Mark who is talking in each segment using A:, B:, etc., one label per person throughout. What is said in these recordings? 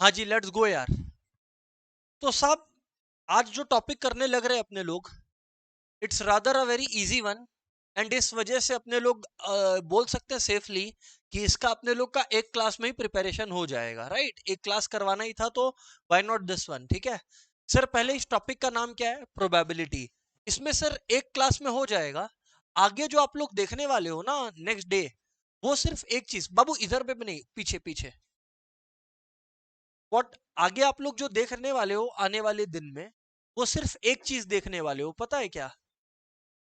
A: हाँ जी, let's go यार। तो साहब, आज जो टॉपिक करने लग रहे हैं अपने लोग, it's rather a very easy one. And इस वजह से अपने लोग बोल सकते हैं सेफली कि इसका अपने लोग का एक क्लास में ही प्रिपरेशन हो जाएगा, राइट? एक क्लास करवाना ही था, तो व्हाई नॉट दिस वन, ठीक है सर। पहले इस टॉपिक का नाम क्या है? प्रोबेबिलिटी। इसमें सर एक क्लास में हो जाएगा। आगे जो आप लोग देखने वाले हो ना नेक्स्ट डे, वो सिर्फ एक चीज, बाबू इधर पे भी नहीं, पीछे पीछे। व्हाट आगे आप लोग जो देखने वाले हो आने वाले दिन में, वो सिर्फ एक चीज देखने वाले हो, पता है क्या?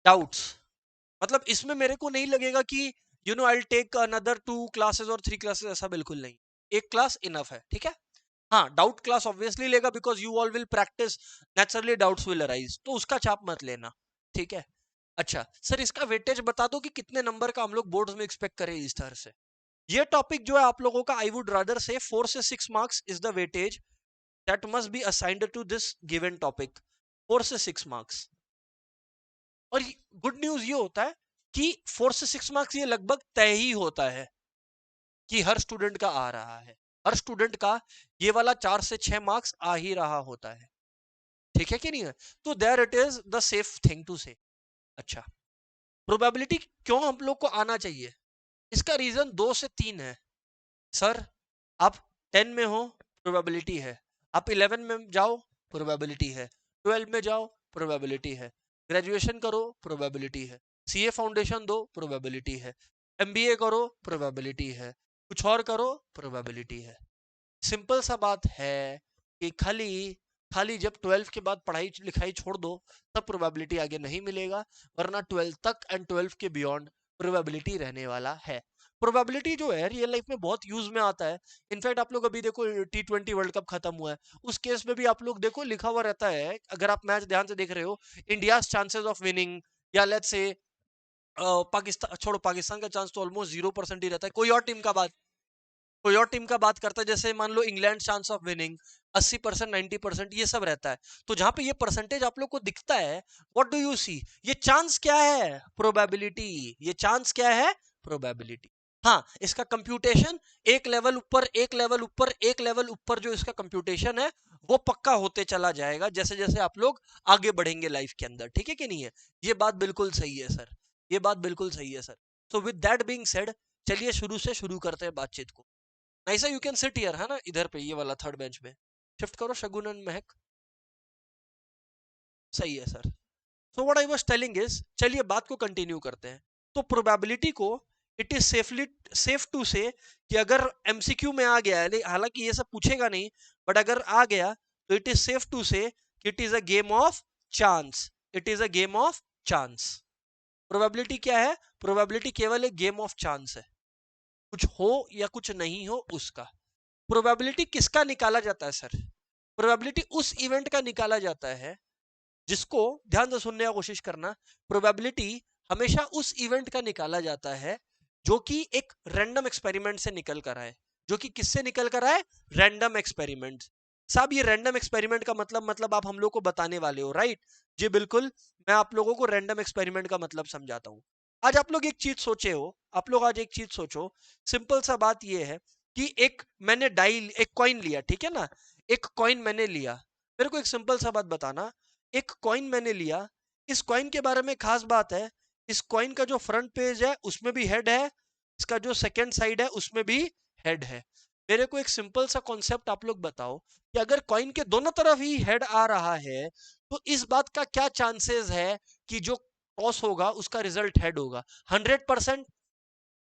A: डाउट्स। मतलब इसमें मेरे को नहीं लगेगा कि आई टेक अनदर 2 क्लासेस और 3 क्लासेस, ऐसा बिल्कुल नहीं। एक क्लास इनफ है, ठीक है। हाँ, डाउट क्लास ऑब्वियसली लेगा because you all will practice, naturally doubts will arise, तो उसका चाप मत लेना, ठीक है। अच्छा सर, इसका वेटेज बता दो कि कितने नंबर का हम लोग बोर्ड्स में एक्सपेक्ट करें इस तरह से। ये टॉपिक जो है आप लोगों का, आई वुड रादर से 4 से 6 marks is the weightage that must be assigned to this given topic, 4 से 6 मार्क्स। और गुड न्यूज ये होता है कि 4 से 6 मार्क्स ये लगभग तय ही होता है कि हर स्टूडेंट का आ रहा है। हर स्टूडेंट का ये वाला 4 से 6 मार्क्स आ ही रहा होता है, ठीक है कि नहीं है? तो there it is the safe thing to say. अच्छा, प्रोबेबिलिटी क्यों हम लोग को आना चाहिए? इसका रीजन 2 से 3 है सर। आप 10 में हो, प्रोबेबिलिटी है। आप 11 में जाओ, प्रोबेबिलिटी है। 12 में जाओ, प्रोबेबिलिटी है। ग्रेजुएशन करो, प्रोबेबिलिटी है। सीए फाउंडेशन दो, प्रोबेबिलिटी है। एमबीए करो, प्रोबेबिलिटी है। कुछ और करो, प्रोबेबिलिटी है। सिंपल सा बात है कि खाली खाली जब 12 के बाद पढ़ाई लिखाई छोड़ दो, तब प्रोबेबिलिटी आगे नहीं मिलेगा, वरना 12 तक एंड 12 के बियॉन्ड प्रोबेबिलिटी रहने वाला है। प्रोबेबिलिटी जो है रियल लाइफ में बहुत यूज में आता है। इनफैक्ट आप लोग अभी देखो, T20 वर्ल्ड कप खत्म हुआ है, उस केस में भी आप लोग देखो लिखा हुआ रहता है, अगर आप मैच ध्यान से देख रहे हो, इंडिया चांसेस ऑफ विनिंग, या लेट्स से पाकिस्तान छोड़ो, पाकिस्तान का चांस तो ऑलमोस्ट 0% ही रहता है। कोई और टीम का बात करता है, जैसे मान लो इंग्लैंड चांस ऑफ विनिंग 80%, 90%, ये सब रहता है। तो जहां पे ये परसेंटेज आप लोग को दिखता है, व्हाट डू यू सी? ये चांस क्या है? प्रोबेबिलिटी। ये चांस क्या है? प्रोबेबिलिटी। हाँ, इसका कंप्यूटेशन एक लेवल ऊपर, एक लेवल ऊपर, एक लेवल ऊपर, जो इसका कंप्यूटेशन है वो पक्का होते चला जाएगा जैसे जैसे आप लोग आगे बढ़ेंगे लाइफ के अंदर, ठीक है कि नहीं है? ये बात बिल्कुल सही है सर, ये बात बिल्कुल सही है sir. So with that being said, चलिए शुरू से शुरू करते हैं बातचीत को। Naisa, you can sit here, है ना, इधर पे ये वाला थर्ड बेंच में शिफ्ट करो, शगुन एंड महक। सही है sir. So what I was telling is, चलिए बात को कंटिन्यू करते हैं। तो प्रोबेबिलिटी को, इट इज सेफ टू से कि अगर एमसीक्यू में आ गया है, हालांकि ये सब पूछेगा नहीं, बट अगर आ गया तो इट इज सेफ टू से कि it is a game of chance. It is a game of chance. Probability क्या है? प्रोबेबिलिटी केवल एक गेम ऑफ चांस है, कुछ हो या कुछ नहीं हो उसका। प्रोबेबिलिटी किसका निकाला जाता है सर? प्रोबेबिलिटी उस इवेंट का निकाला जाता है जिसको, ध्यान से सुनने का कोशिश करना, प्रोबेबिलिटी हमेशा उस इवेंट का निकाला जाता है जो कि एक रैंडम एक्सपेरिमेंट से निकल कर आए। जो कि किससे निकल कर आए? Random experiment. साहब, ये रैंडम एक्सपेरिमेंट का मतलब आप हम लोग को बताने वाले हो, राइट? जी बिल्कुल, मैं आप लोगों को रैंडम एक्सपेरिमेंट का मतलब समझाता हूं। आज आप लोग एक चीज सोचे हो, आप लोग आज एक चीज सोचो, सिंपल सा बात ये है कि मैंने एक कॉइन लिया, ठीक है ना? एक कॉइन मैंने लिया। मेरे को एक सिंपल सा बात बताना, एक कॉइन मैंने लिया, इस कॉइन के बारे में खास बात है, इस कॉइन का जो फ्रंट पेज है उसमें भी हेड है, इसका जो सेकंड साइड है उसमें भी हेड है। मेरे को एक सिंपल सा कॉन्सेप्ट आप लोग बताओ कि अगर कॉइन के दोनों तरफ ही हेड आ रहा है, तो इस बात का क्या चांसेस है कि जो टॉस होगा उसका रिजल्ट हेड होगा? 100%।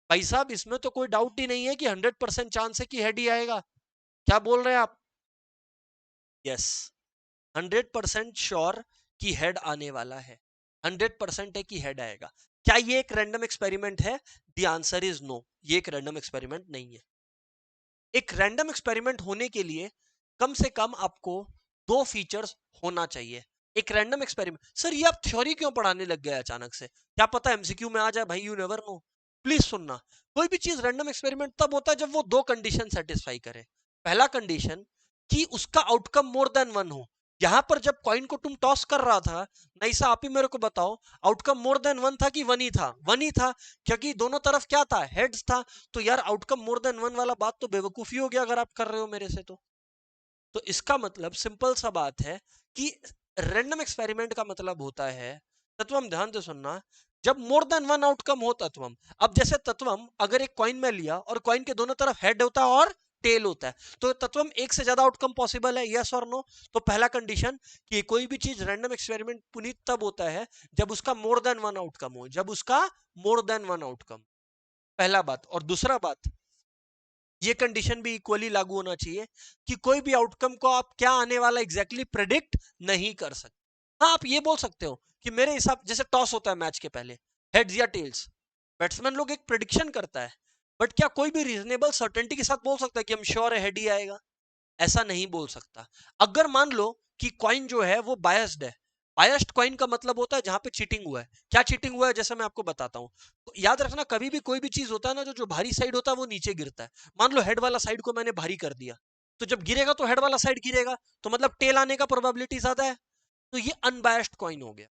A: भाई साहब, इसमें तो कोई डाउट ही नहीं है कि 100% चांस है कि हेड ही आएगा। क्या बोल रहे हैं आप? यस, 100% श्योर कि हेड आने वाला है। 100% है कि हेड आएगा। क्या ये एक रैंडम एक्सपेरिमेंट है? द आंसर इज नो, ये एक रैंडम एक्सपेरिमेंट नहीं है। एक रैंडम एक्सपेरिमेंट होने के लिए कम से कम आपको 2 फीचर्स होना चाहिए। एक रैंडम एक्सपेरिमेंट, सर ये आप थ्योरी क्यों पढ़ाने लग गए अचानक से? क्या पता एमसीक्यू में आ जाए भाई, यू नेवर नो। प्लीज सुनना, कोई भी चीज रैंडम एक्सपेरिमेंट तब होता है जब वो 2 कंडीशन सेटिस्फाई करे। पहला कंडीशन कि उसका आउटकम मोर देन वन हो। यहां पर जब कॉइन को तुम टॉस कर रहा था, नहीं सा आप ही मेरे को बताओ, आउटकम मोर देन वन था कि वन ही था? वन ही था, क्योंकि दोनों तरफ क्या था? हेड्स था। तो यार आउटकम मोर देन वन वाला बात तो बेवकूफी हो गया अगर आप कर रहे हो मेरे से तो। तो इसका मतलब सिंपल सा बात है कि रैंडम एक्सपेरिमेंट का मतलब होता है, तत्वम ध्यान से सुनना, जब मोर देन वन आउटकम हो तत्वम। अब जैसे तत्वम अगर एक कॉइन में लिया और कॉइन के दोनों तरफ हेड होता है और टेल होता है, तो तत्वम एक से ज्यादा आउटकम पॉसिबल है, यस और नो? तो पहला कंडीशन कि कोई भी चीज रैंडम एक्सपेरिमेंट पुनीत तब होता है जब उसका मोर देन वन आउटकम हो, जब उसका मोर देन वन आउटकम, पहला बात। और दूसरा बात, ये कंडीशन भी इक्वली लागू होना चाहिए कि कोई भी आउटकम को आप क्या आने वाला एग्जैक्टली प्रेडिक्ट नहीं कर सकते। हाँ, आप ये बोल सकते हो कि मेरे हिसाब, जैसे टॉस होता है मैच के पहले, हेड्स या टेल्स, बैट्समैन लोग एक प्रिडिक्शन करता है, बट क्या कोई भी रीजनेबल सर्टेनिटी के साथ बोल सकता है कि हम श्योर है हेड ही आएगा? ऐसा नहीं बोल सकता। अगर मान लो कि कॉइन जो है वो बायस्ड है, बायस्ड कॉइन का मतलब होता है जहां पे चीटिंग हुआ है। क्या चीटिंग हुआ है, जैसे मैं आपको बताता हूं। तो याद रखना, कभी भी कोई भी चीज होता है ना, जो भारी साइड होता है वो नीचे गिरता है। मान लो हेड वाला साइड को मैंने भारी कर दिया, तो जब गिरेगा तो हेड वाला साइड गिरेगा, तो मतलब टेल आने का प्रोबेबिलिटी ज्यादा है। तो ये अनबायस्ड कॉइन हो गया,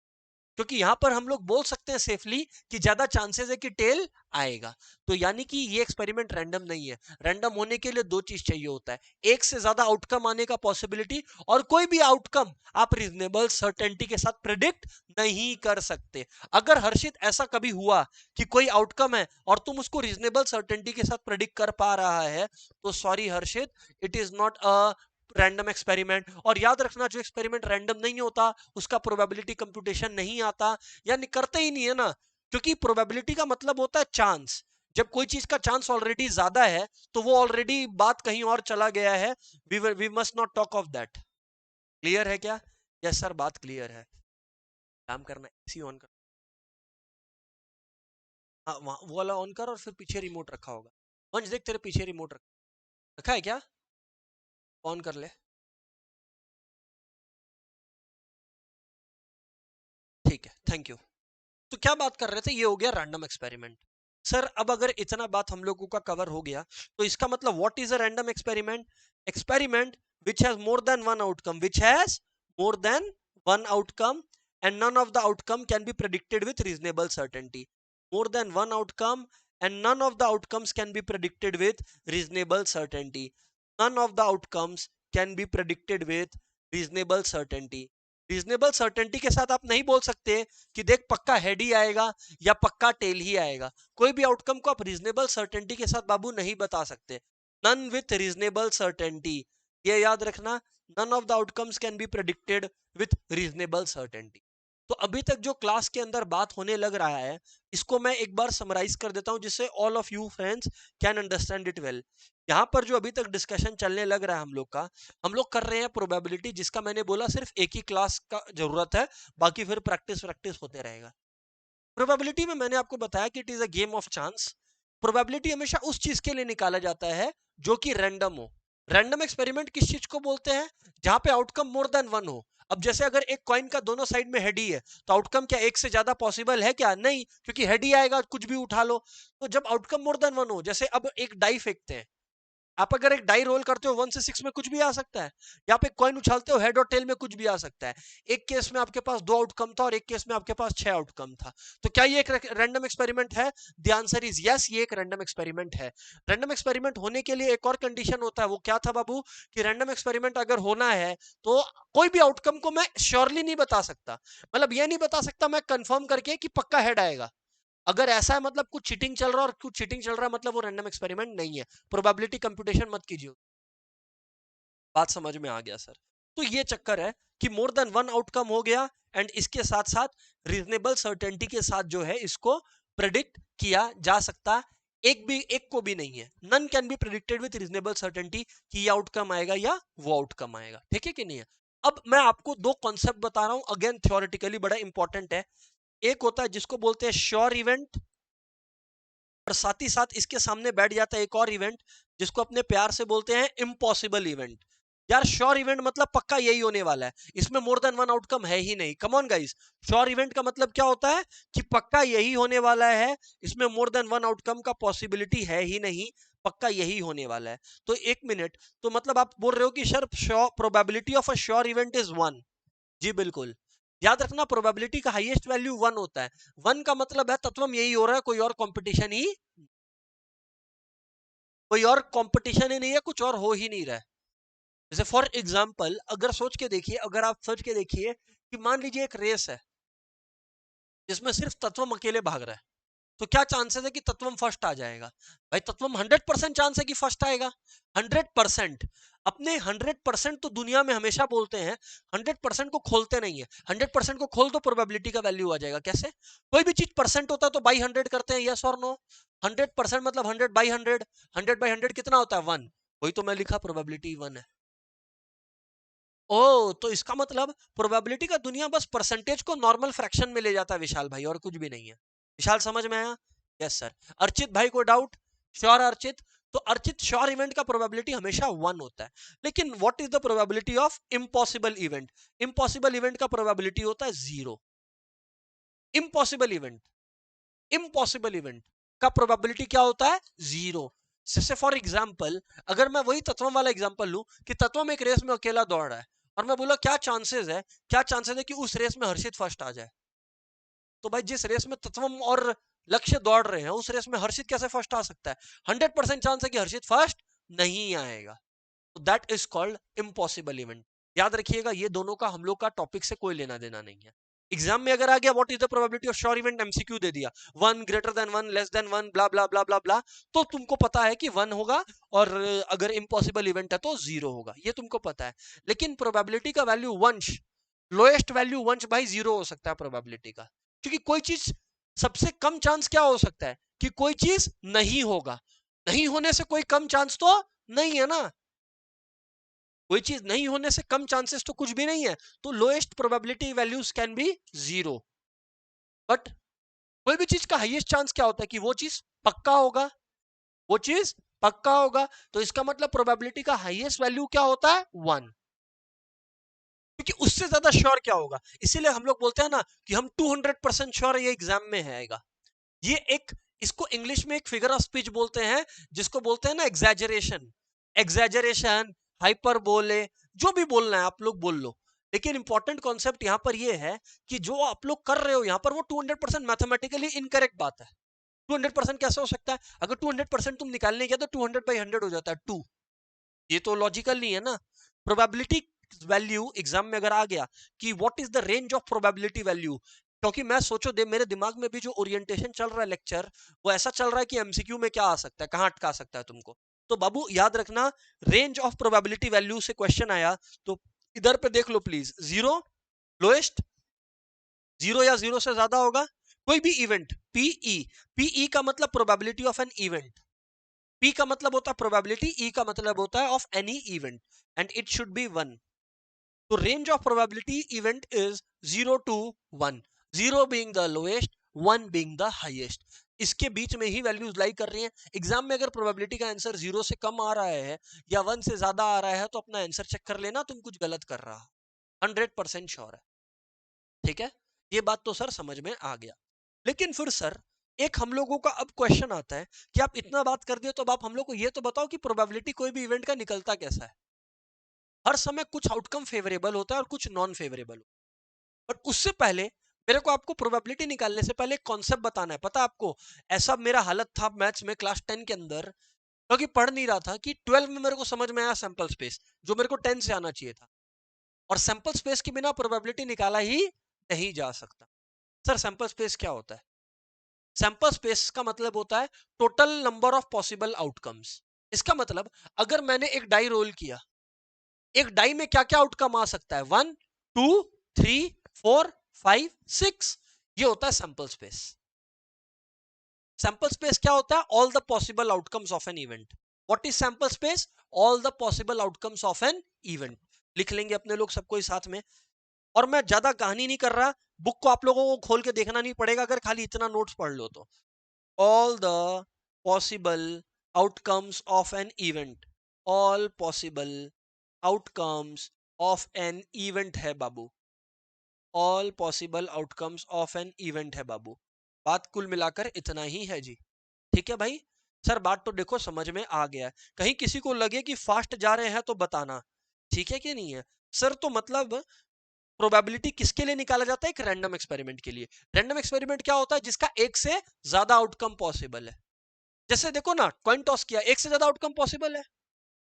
A: क्योंकि यहां पर हम लोग बोल सकते हैं सेफली कि ज्यादा चांसेस है कि टेल आएगा। तो यानी कि ये एक्सपेरिमेंट रैंडम नहीं है। रैंडम होने के लिए दो चीज चाहिए होता है, एक से ज्यादा आउटकम आने का पॉसिबिलिटी, और कोई भी आउटकम आप रीजनेबल सर्टेनिटी के साथ प्रिडिक्ट नहीं कर सकते। अगर हर्षित ऐसा कभी हुआ कि कोई आउटकम है और तुम उसको रीजनेबल सर्टेनिटी के साथ प्रिडिक्ट कर पा रहा है, तो sorry Harshit, it is not a random experiment. और याद रखना, जो एक्सपेरिमेंट रैंडम नहीं होता उसका प्रोबेबिलिटी कंप्यूटेशन नहीं आता, यानी करते ही नहीं है ना, क्योंकि प्रोबेबिलिटी का मतलब होता है चांस। जब कोई चीज का चांस ऑलरेडी ज्यादा है तो वो ऑलरेडी बात कहीं और चला गया है। We must not talk of that. Clear है क्या? यस सर, बात क्लियर है। काम करना, एसी ऑन कर। हाँ, वो वाला ऑन कर, और फिर पीछे रिमोट रखा होगा। वंश देख, तेरे पीछे रिमोट रखा है क्या? ऑन कर ले। ठीक है, थैंक यू। तो क्या बात कर रहे थे, ये हो गया रैंडम एक्सपेरिमेंट। सर अब अगर इतना बात हम लोगों का कवर हो गया, तो इसका मतलब what is a random experiment? Experiment which has more than one outcome, which has more than one outcome, and none of the outcome can be predicted with reasonable certainty. More than one outcome and none of the outcomes can be predicted with reasonable certainty. None of the outcomes can be predicted with reasonable certainty. Reasonable certainty के साथ आप नहीं बोल सकते कि देख पक्का head ही आएगा या पक्का टेल ही आएगा। कोई भी आउटकम को आप रीजनेबल सर्टेनिटी के साथ बाबू नहीं बता सकते। नन विथ रीजनेबल सर्टेनिटी, ये याद रखना, none of the outcomes can be predicted with reasonable certainty. तो अभी तक जो क्लास के अंदर बात होने लग रहा है, इसको मैं एक बार समराइज कर देता हूं, जिससे all of you friends can understand it well. यहाँ पर जो अभी तक डिस्कशन चलने लग रहा है हम लोग का, हम लोग कर रहे हैं प्रोबेबिलिटी, जिसका मैंने बोला सिर्फ एक ही क्लास का जरूरत है, बाकी फिर प्रैक्टिस प्रैक्टिस होते रहेगा। प्रोबेबिलिटी में मैंने आपको बताया कि it is a game of chance. Probability हमेशा उस चीज के लिए निकाला जाता है जो कि रैंडम हो। रैंडम एक्सपेरिमेंट किस चीज को बोलते हैं? जहां पे आउटकम मोर देन वन हो। अब जैसे अगर एक कॉइन का दोनों साइड में हेड ही है, तो आउटकम क्या एक से ज्यादा पॉसिबल है? क्या नहीं, क्योंकि हेड ही आएगा, कुछ भी उठा लो। तो जब आउटकम मोर देन वन हो, जैसे अब एक डाई फेंकते हैं, आप अगर एक डाई रोल करते हो 1 से 6 में कुछ भी आ सकता है, या आप एक कॉइन उछालते हो हेड और टेल में कुछ भी आ सकता है। एक केस में आपके पास 2 आउटकम था और एक केस में आपके पास 6 आउटकम था। तो क्या ये एक रैंडम एक्सपेरिमेंट है? द आंसर इज यस, ये एक रैंडम एक्सपेरिमेंट है। रैंडम एक्सपेरिमेंट होने के लिए एक और कंडीशन होता है, वो क्या था बाबू? कि रैंडम एक्सपेरिमेंट अगर होना है तो कोई भी आउटकम को मैं श्योरली नहीं बता सकता। मतलब ये नहीं बता सकता मैं कंफर्म करके कि पक्का हेड आएगा। अगर ऐसा है मतलब कुछ चीटिंग चल रहा है, और कुछ चीटिंग चल रहा है मतलब वो रैंडम एक्सपेरिमेंट नहीं है। प्रोबेबिलिटी कंप्यूटेशन मत कीजिए। बात समझ में आ गया सर? तो ये चक्कर है कि मोर देन वन आउटकम हो गया, एंड इसके साथ साथ रीजनेबल सर्टेनिटी के साथ जो है इसको प्रेडिक्ट किया जा सकता। एक को भी नहीं है। None can be predicted with reasonable certainty कि ये आउटकम आएगा या वो आउटकम आएगा। ठीक है कि नहीं है? अब मैं आपको दो कॉन्सेप्ट बता रहा हूं, अगेन थ्योरेटिकली बड़ा इंपॉर्टेंट है। एक होता है जिसको बोलते हैं श्योर इवेंट, और साथ ही साथ इसके सामने बैठ जाता है एक और इवेंट जिसको अपने प्यार से बोलते हैं इम्पॉसिबल इवेंट। यार श्योर इवेंट मतलब पक्का यही होने वाला है, इसमें मोर देन वन आउटकम है ही नहीं। Come on guys, sure event का मतलब क्या होता है? कि पक्का यही होने वाला है, इसमें मोर देन वन आउटकम का पॉसिबिलिटी है ही नहीं, पक्का यही होने वाला है। तो एक मिनट, तो मतलब आप बोल रहे हो कि sir probability of a sure event is one? जी बिल्कुल। याद रखना, प्रोबेबिलिटी का हाईएस्ट वैल्यू वन होता है। वन का मतलब है तत्वम यही हो रहा है, कोई और कंपटीशन ही, कोई और कंपटीशन ही नहीं है, कुछ और हो ही नहीं रहा है। जैसे फॉर एग्जाम्पल अगर सोच के देखिए, अगर आप सोच के देखिए कि मान लीजिए एक रेस है जिसमें सिर्फ तत्वम अकेले भाग रहा है, तो क्या चांसेस है कि तत्वम फर्स्ट आ जाएगा? भाई तत्वम 100% चांस है कि फर्स्ट आएगा। 100%। अपने 100% तो दुनिया में हमेशा बोलते हैं, 100% को खोलते नहीं है। 100% को खोल तो प्रोबेबिलिटी का वैल्यू आ जाएगा। कैसे? कोई भी चीज परसेंट होता है तो बाई 100 करते हैं, यस और नो? 100% मतलब 100/100। 100/100 कितना होता है? 1। वही तो मैं लिखा, प्रोबेबिलिटी 1 है। ओ, तो इसका मतलब प्रोबेबिलिटी का दुनिया बस परसेंटेज को नॉर्मल फ्रैक्शन में ले जाता है विशाल भाई, और कुछ भी नहीं है। विशाल समझ में आया? Yes sir. अर्चित भाई को डाउट? श्योर अर्चित? तो अर्चित श्योर इवेंट का प्रोबेबिलिटी हमेशा 1 होता है। लेकिन what is the probability of impossible event? Impossible event का प्रोबेबिलिटी होता है 0। इम्पॉसिबल इवेंट, इम्पॉसिबल इवेंट का प्रोबेबिलिटी क्या होता है? 0। जैसे फॉर एग्जाम्पल, अगर मैं वही तत्वम वाला एग्जाम्पल लूं कि तत्वम एक रेस में अकेला दौड़ रहा है, और मैं बोला क्या चांसेस है, क्या चांसेस है कि उस रेस में हर्षित फर्स्ट आ जाए? तो भाई जिस रेस में तत्वम और लक्ष्य दौड़ रहे हैं, उस रेस में हर्षित कैसे फर्स्ट आ सकता है? 100% चांस है कि हर्षित फर्स्ट नहीं आएगा। तो that is called impossible event. याद रखिएगा, ये दोनों का हम लोग का टॉपिक से कोई लेना देना नहीं है। एग्जाम में अगर आ गया what is the probability of sure event, MCQ दे दिया 1 greater than 1 less than 1 blah blah blah blah blah, तो तुमको पता है कि 1 होगा, और अगर इम्पॉसिबल इवेंट है तो 0 होगा, ये तुमको पता है। लेकिन प्रोबेबिलिटी का वैल्यू वंश, लोएस्ट वैल्यू वंश भाई 0 हो सकता है प्रोबेबिलिटी का। क्योंकि कोई चीज, सबसे कम चांस क्या हो सकता है? कि कोई चीज नहीं होगा। नहीं होने से कोई कम चांस तो नहीं है ना। कोई चीज नहीं होने से कम चांसेस तो कुछ भी नहीं है। तो lowest probability values can be 0। But कोई भी चीज का हाईएस्ट चांस क्या होता है? कि वो चीज पक्का होगा, वो चीज पक्का होगा। तो इसका मतलब प्रोबेबिलिटी का हाईएस्ट वैल्यू क्या होता है? 1। क्योंकि उससे ज्यादा श्योर क्या होगा? इसीलिए हम लोग बोलते हैं ना कि हम 200% श्योर ये एग्जाम में है आएगा। ये एक, इसको इंग्लिश में एक फिगर ऑफ स्पीच बोलते हैं, जिसको बोलते हैं ना एग्जैजरेशन। एग्जैजरेशन, हाइपरबोले, जो भी बोलना है आप लोग बोल लो। लेकिन इंपॉर्टेंट कॉन्सेप्ट यहां पर ये है कि जो आप लोग कर रहे हो यहां पर, वो 200% मैथमेटिकली इनकरेक्ट बात है। 200% कैसे हो सकता है? अगर 200% तुम निकालने गया तो 200/100 हो जाता है 2। ये तो लॉजिकल नहीं है ना। प्रोबेबिलिटी वैल्यू एग्जाम में अगर आ गया कि what is the range of probability value, क्योंकि मैं सोचो दे मेरे दिमाग में भी जो ओरिएंटेशन चल रहा है लेक्चर, वो ऐसा चल रहा है कि एमसीक्यू में क्या आ सकता है, कहां अटका सकता है तुमको। तो बाबू याद रखना, रेंज ऑफ प्रोबेबिलिटी वैल्यू से क्वेश्चन आया तो इधर पे देख लो प्लीज। 0 लोएस्ट, 0 या 0 से ज्यादा होगा कोई भी इवेंट, पीई। पीई का मतलब probability of an event. P का मतलब होता है प्रोबेबिलिटी, E का मतलब होता है of any event, and it should be 1। तो range of probability event is 0 to 1, 0 being the lowest, 1 being the highest. इसके बीच में ही वैल्यूज लाई कर रही हैं। एग्जाम में अगर प्रोबेबिलिटी का आंसर 0 से कम आ रहा है या 1 से ज्यादा आ रहा है, तो अपना आंसर चेक कर लेना, तुम कुछ गलत कर रहा। 100% श्योर है। ठीक है, ये बात तो सर समझ में आ गया। लेकिन फिर सर एक हम लोगों का अब क्वेश्चन आता है कि आप इतना बात कर दिए, तो अब आप हम लोग को ये तो बताओ कि प्रोबेबिलिटी कोई भी इवेंट का निकलता कैसा है? हर समय कुछ आउटकम फेवरेबल होता है और कुछ नॉन फेवरेबल। बट उससे पहले मेरे को आपको प्रोबेबिलिटी निकालने से पहले एक कॉन्सेप्ट बताना है। पता है आपको, ऐसा मेरा हालत था मैथ्स में क्लास 10 के अंदर, क्योंकि पढ़ नहीं रहा था, कि 12 में मेरे को समझ में आया सैंपल स्पेस, जो मेरे को 10 से आना चाहिए था। और सैंपल स्पेस के बिना प्रोबेबिलिटी निकाला ही नहीं जा सकता। सर सैंपल स्पेस क्या होता है? सैंपल स्पेस का मतलब होता है total number of possible outcomes. इसका मतलब अगर मैंने एक डाई रोल किया, एक डाई में क्या क्या आउटकम आ सकता है? 1 2 3 4 5 6, ये होता है सैंपल स्पेस। सैंपल स्पेस क्या होता है? All the possible outcomes of an event. What is sample space? All the possible outcomes of an event. लिख लेंगे अपने लोग सबको ही साथ में। और मैं ज्यादा कहानी नहीं कर रहा, बुक को आप लोगों को खोल के देखना नहीं पड़ेगा, अगर खाली इतना नोट्स पढ़ लो तो। all the possible outcomes of an event, all possible outcomes of an event है बाबू, all possible outcomes of an event है बाबू। बात कुल मिलाकर इतना ही है जी। ठीक है भाई। सर बात तो देखो समझ में आ गया है। कहीं किसी को लगे कि फास्ट जा रहे हैं तो बताना, ठीक है कि नहीं है? सर तो मतलब प्रोबेबिलिटी किसके लिए निकाला जाता है? एक रैंडम एक्सपेरिमेंट के लिए। रैंडम एक्सपेरिमेंट क्या होता है? जिसका एक से ज्यादा आउटकम पॉसिबल है। जैसे देखो ना, कॉइन टॉस किया, एक से ज्यादा आउटकम पॉसिबल है।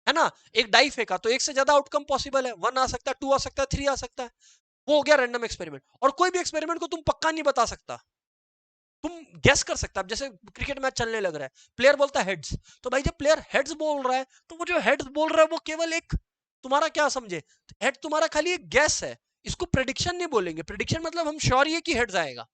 A: है ना, एक डाई फेंका तो एक से ज्यादा आउटकम पॉसिबल है, 1 आ सकता है, 2 आ सकता है, 3 आ सकता है, वो हो गया रैंडम एक्सपेरिमेंट। और कोई भी एक्सपेरिमेंट को तुम पक्का नहीं बता सकता, तुम गेस कर सकता है। जैसे क्रिकेट मैच चलने लग रहा है, प्लेयर बोलता है हेड्स, तो भाई जब प्लेयर हेड्स बोल रहा है तो वो जो हेड्स बोल रहा है वो केवल एक तुम्हारा क्या समझे, हेड तुम्हारा खाली एक गैस है, इसको प्रेडिक्शन नहीं बोलेंगे। प्रेडिक्शन मतलब हम श्योर ही है कि हेड्स आएगा।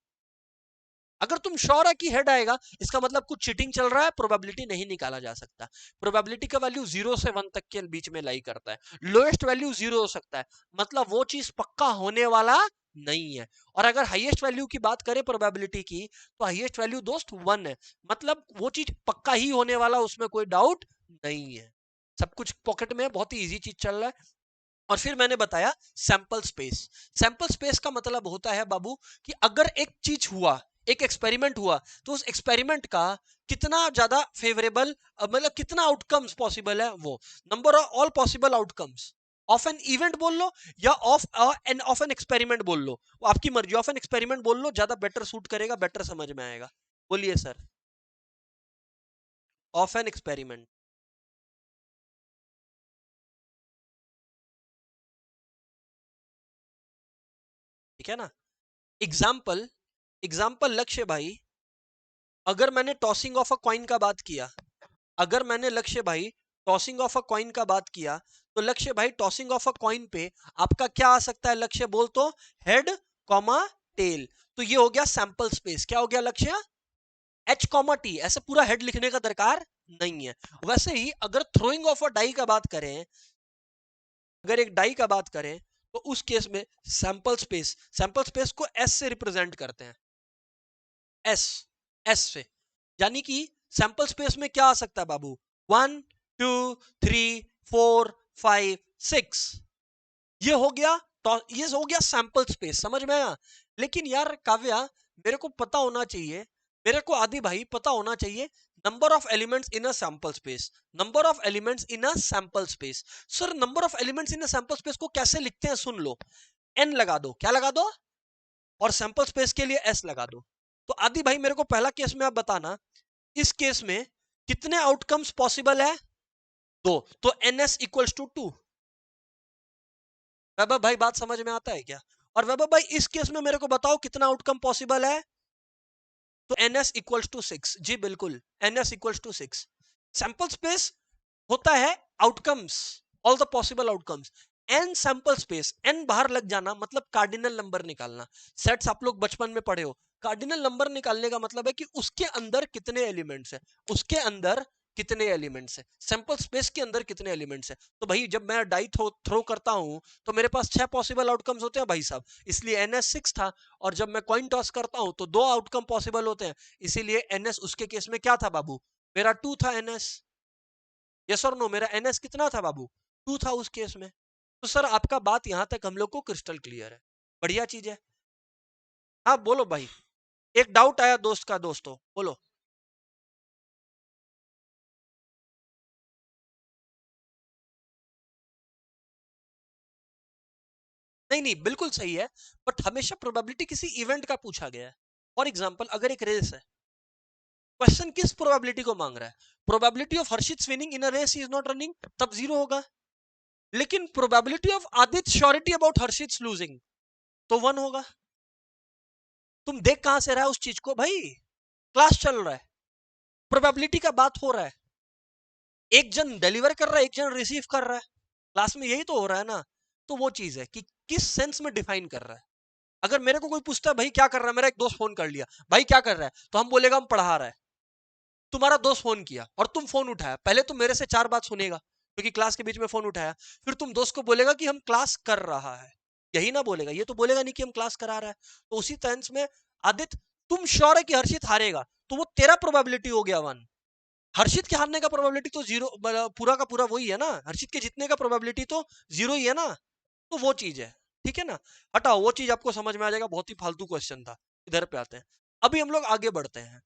A: अगर तुम श्योर है कि हेड आएगा, इसका मतलब कुछ चीटिंग चल रहा है, प्रोबेबिलिटी नहीं निकाला जा सकता। प्रोबेबिलिटी का वैल्यू 0 से 1 तक के बीच में लाई करता है, लोएस्ट वैल्यू 0 हो सकता है, मतलब वो चीज पक्का होने वाला नहीं है। और अगर हाईएस्ट वैल्यू की बात करें प्रोबेबिलिटी की, तो हाईएस्ट वैल्यू दोस्त 1 है, मतलब वो चीज पक्का ही होने वाला, उसमें कोई डाउट नहीं है। सब कुछ पॉकेट में, बहुत ही इजी चीज चल रहा है। और फिर मैंने बताया सैंपल स्पेस। सैंपल स्पेस का मतलब होता है बाबू कि अगर एक चीज हुआ, एक एक्सपेरिमेंट हुआ, तो उस एक्सपेरिमेंट का कितना ज्यादा फेवरेबल, मतलब कितना आउटकम्स पॉसिबल है, वो number of all possible outcomes of an event बोल लो, या ऑफ एन एक्सपेरिमेंट बोल लो, वो आपकी मर्जी। ऑफ एन एक्सपेरिमेंट बोल लो, ज्यादा बेटर सूट करेगा, बेटर समझ में आएगा। बोलिए सर। ऑफ एन एक्सपेरिमेंट, ठीक है ना। एग्जाम्पल, एग्जाम्पल लक्ष्य भाई, अगर मैंने टॉसिंग ऑफ अ कॉइन का बात किया, अगर मैंने लक्ष्य भाई टॉसिंग ऑफ अ कॉइन का बात किया, तो लक्ष्य भाई टॉसिंग ऑफ अ कॉइन पे आपका क्या आ सकता है, लक्ष्य बोल तो हेड कॉमा टेल। तो ये हो गया सैंपल स्पेस। क्या हो गया लक्ष्य, एच कॉमा टी, ऐसे पूरा हेड लिखने का दरकार नहीं है। वैसे ही अगर थ्रोइंग ऑफ अ डाई का बात करें, अगर एक डाई का बात करें, तो उस केस में सैंपल स्पेस, सैंपल स्पेस को एस से रिप्रेजेंट करते हैं, एस, एस से। यानी कि सैंपल स्पेस में क्या आ सकता है बाबू, 1 2 3 4 5 6, ये हो गया, तो ये हो गया सैंपल स्पेस, समझ में आया। लेकिन यार काव्या, मेरे को पता होना चाहिए, मेरे को आदि भाई पता होना चाहिए, number of elements in a sample space, number of elements in a sample space. Sir number of elements in a sample space को कैसे लिखते हैं, सुन लो, एन लगा दो, क्या लगा दो, और सैंपल स्पेस के लिए एस लगा दो। तो आदि भाई मेरे को पहला केस में आप बताना, इस केस में कितने आउटकम्स पॉसिबल है, 2, तो एन एस इक्वल्स टू 2। वैभव भाई बात समझ में आता है क्या। और वैभव भाई इस केस में मेरे को बताओ कितना आउटकम पॉसिबल है, तो एन एस इक्वल्स टू 6। जी बिल्कुल, N S equals to 6। Sample space होता है outcomes, all the possible outcomes. N sample space, N बाहर लग जाना मतलब कार्डिनल नंबर निकालना। सेट्स आप लोग बचपन में पढ़े हो, कार्डिनल नंबर निकालने का मतलब है कि उसके अंदर कितने एलिमेंट्स हैं, उसके अंदर कितने एलिमेंट्स हैं, सैंपल स्पेस के अंदर कितने एलिमेंट्स हैं। तो भाई जब मैं डाई थ्रो करता हूं, तो मेरे पास 6 पॉसिबल आउटकम्स होते हैं भाई साहब, इसलिए एनएस 6 था। और जब मैं कॉइन टॉस करता हूं तो 2 आउटकम पॉसिबल होते हैं, इसीलिए एनएस उसके केस में क्या था बाबू, मेरा 2 था एनएस। यस और नो, मेरा एनएस कितना था बाबू, 2 था उस केस में। तो सर आपका बात यहां तक हम लोग को क्रिस्टल क्लियर है, बढ़िया चीज है। हाँ बोलो भाई, एक डाउट आया दोस्त का, दोस्तों बोलो। नहीं नहीं बिल्कुल सही है, बट हमेशा प्रोबेबिलिटी किसी इवेंट का पूछा गया है। फॉर एग्जाम्पल अगर एक रेस है, क्वेश्चन किस प्रोबेबिलिटी को मांग रहा है, probability of Harshit winning in a race is not running, तब 0 होगा। लेकिन probability of Aditya surety about Harshit losing, तो 1 होगा। तुम देख कहां से रहा है उस चीज को भाई, क्लास चल रहा है, प्रोबेबिलिटी का बात हो रहा है, एक जन डिलीवर कर रहा है, एक जन रिसीव कर रहा है, क्लास में यही तो हो रहा है ना। तो वो चीज है कि किस सेंस में डिफाइन कर रहा है। अगर मेरे को कोई पूछता है भाई क्या कर रहा है, मेरा एक दोस्त फोन कर लिया, भाई क्या कर रहा है, तो हम बोलेगा हम पढ़ा रहा है। तुम्हारा दोस्त फोन किया और तुम फोन उठाया, पहले तुम मेरे से 4 बात सुनेगा, क्योंकि क्लास के बीच में फोन उठाया, फिर तुम दोस्त को बोलेगा कि हम क्लास कर रहा है, यही ना बोलेगा, ये तो बोलेगा नहीं कि हम क्लास करा रहा है। तो उसी सेंस में आदित्य, तुम श्योर है कि हर्षित हारेगा, तो वो तेरा प्रोबेबिलिटी हो गया 1। हर्षित के हारने का प्रोबेबिलिटी तो 0, पूरा का पूरा वही है ना, हर्षित के जीतने का प्रोबेबिलिटी तो 0 ही है ना। तो वो चीज है, ठीक है ना। हटाओ, वो चीज आपको समझ में आ जाएगा, बहुत ही फालतू क्वेश्चन था। इधर पे आते हैं, अभी हम लोग आगे बढ़ते हैं।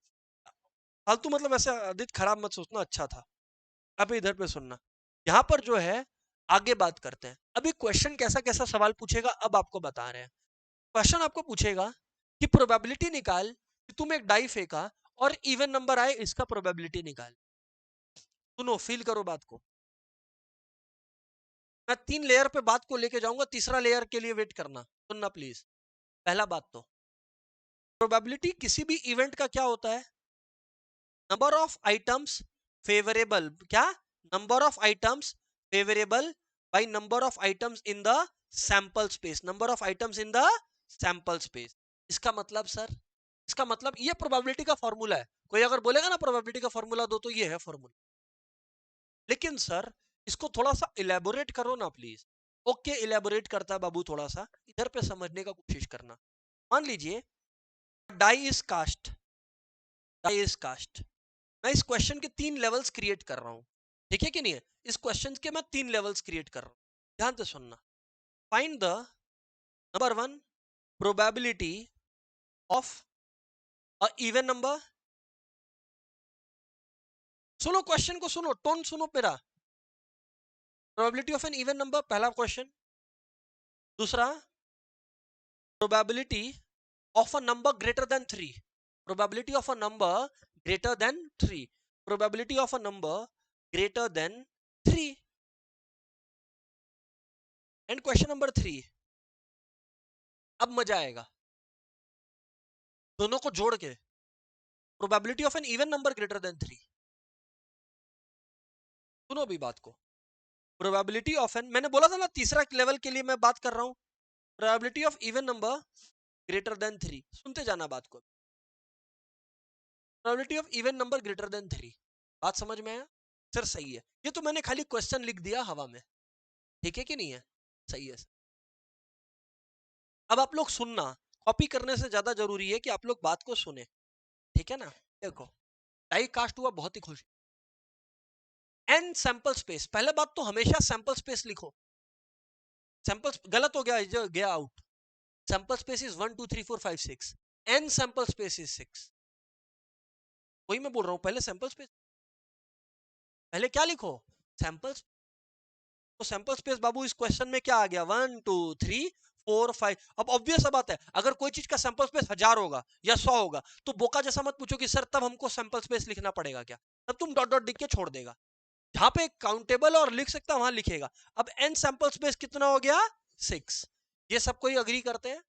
A: फालतू मतलब ऐसे आदित खराब मत सोचना, अच्छा था। अब इधर पे सुनना, यहाँ पर जो है आगे बात करते हैं। अभी क्वेश्चन कैसा कैसा सवाल पूछेगा अब आपको बता रहे हैं। क्वेश्चन आपको पूछेगा कि प्रोबेबिलिटी निकाल कि तुम एक डाई फेंका और इवन नंबर आए, इसका प्रोबेबिलिटी निकाल। सुनो, फील करो बात को। मैं 3 लेयर पे बात को लेके जाऊंगा, तीसरा लेयर के लिए वेट करना, सुनना प्लीज। पहला बात तो प्रोबेबिलिटी किसी भी इवेंट का क्या होता है, नंबर ऑफ आइटम्स फेवरेबल, क्या, number of items favourable bye number of items in the sample space, number of items in the sample space. इसका मतलब सर, इसका मतलब ये प्रोबेबिलिटी का फॉर्मूला है। कोई अगर बोलेगा ना प्रोबेबिलिटी का फॉर्मूला दो, तो ये है फॉर्मूला। लेकिन सर इसको थोड़ा सा इलेबोरेट करो ना प्लीज। ओके, इलेबोरेट करता है बाबू, थोड़ा सा इधर पे समझने का कोशिश करना। मान लीजिए die is cast, die is cast, मैं इस क्वेश्चन के 3 लेवल्स क्रिएट कर रहा हूं, ठीक है कि नहीं है? इस क्वेश्चन के मैं 3 लेवल्स क्रिएट कर रहा हूं, ध्यान से सुनना। Find the number 1 probability of a even number. सुनो क्वेश्चन को, सुनो टोन सुनो मेरा। Probability of an even number, पहला क्वेश्चन। दूसरा, प्रोबेबिलिटी of a number greater than 3, probability of a number greater than 3, probability of a number greater than 3, and question number 3, अब मजा आएगा दोनों को जोड़ के, probability of an even number greater than 3। सुनो अभी बात को, probability of an, मैंने बोला था ना तीसरा लेवल के लिए मैं बात कर रहा हूं, probability of even number greater than 3, सुनते जाना बात को। probability of even number greater than 3, बात समझ में आया सर? सही है, ये तो मैंने खाली क्वेश्चन लिख दिया हवा में, ठीक है कि नहीं है? सही है। अब आप लोग सुनना, कॉपी करने से ज्यादा जरूरी है कि आप लोग बात को सुने, ठीक है ना? देखो, डाई कास्ट हुआ, बहुत ही खुश। एन सैंपल स्पेस, पहले बात तो हमेशा सैंपल स्पेस लिखो। सैंपल गलत हो गया, जो गया out. Sample space is 1 2 3 4 5 6, N sample space is 6। वही मैं बोल रहा हूं, पहले सैंपल स्पेस, पहले क्या लिखो, सैंपल। तो सैंपल स्पेस बाबू इस क्वेश्चन में क्या आ गया, 1 2 3 4 5। अब ऑब्वियस बात है, अगर कोई चीज का सैंपल स्पेस 1000 होगा या 100 होगा, तो बोका जैसा मत पूछो कि सर तब हमको सैंपल स्पेस लिखना पड़ेगा क्या, तब तुम डॉट डॉट लिख के छोड़ देगा। जहां पे काउंटेबल और लिख सकता वहां लिखेगा। अब एन सैंपल स्पेस कितना हो गया, 6। ये सब कोई अग्री करते हैं?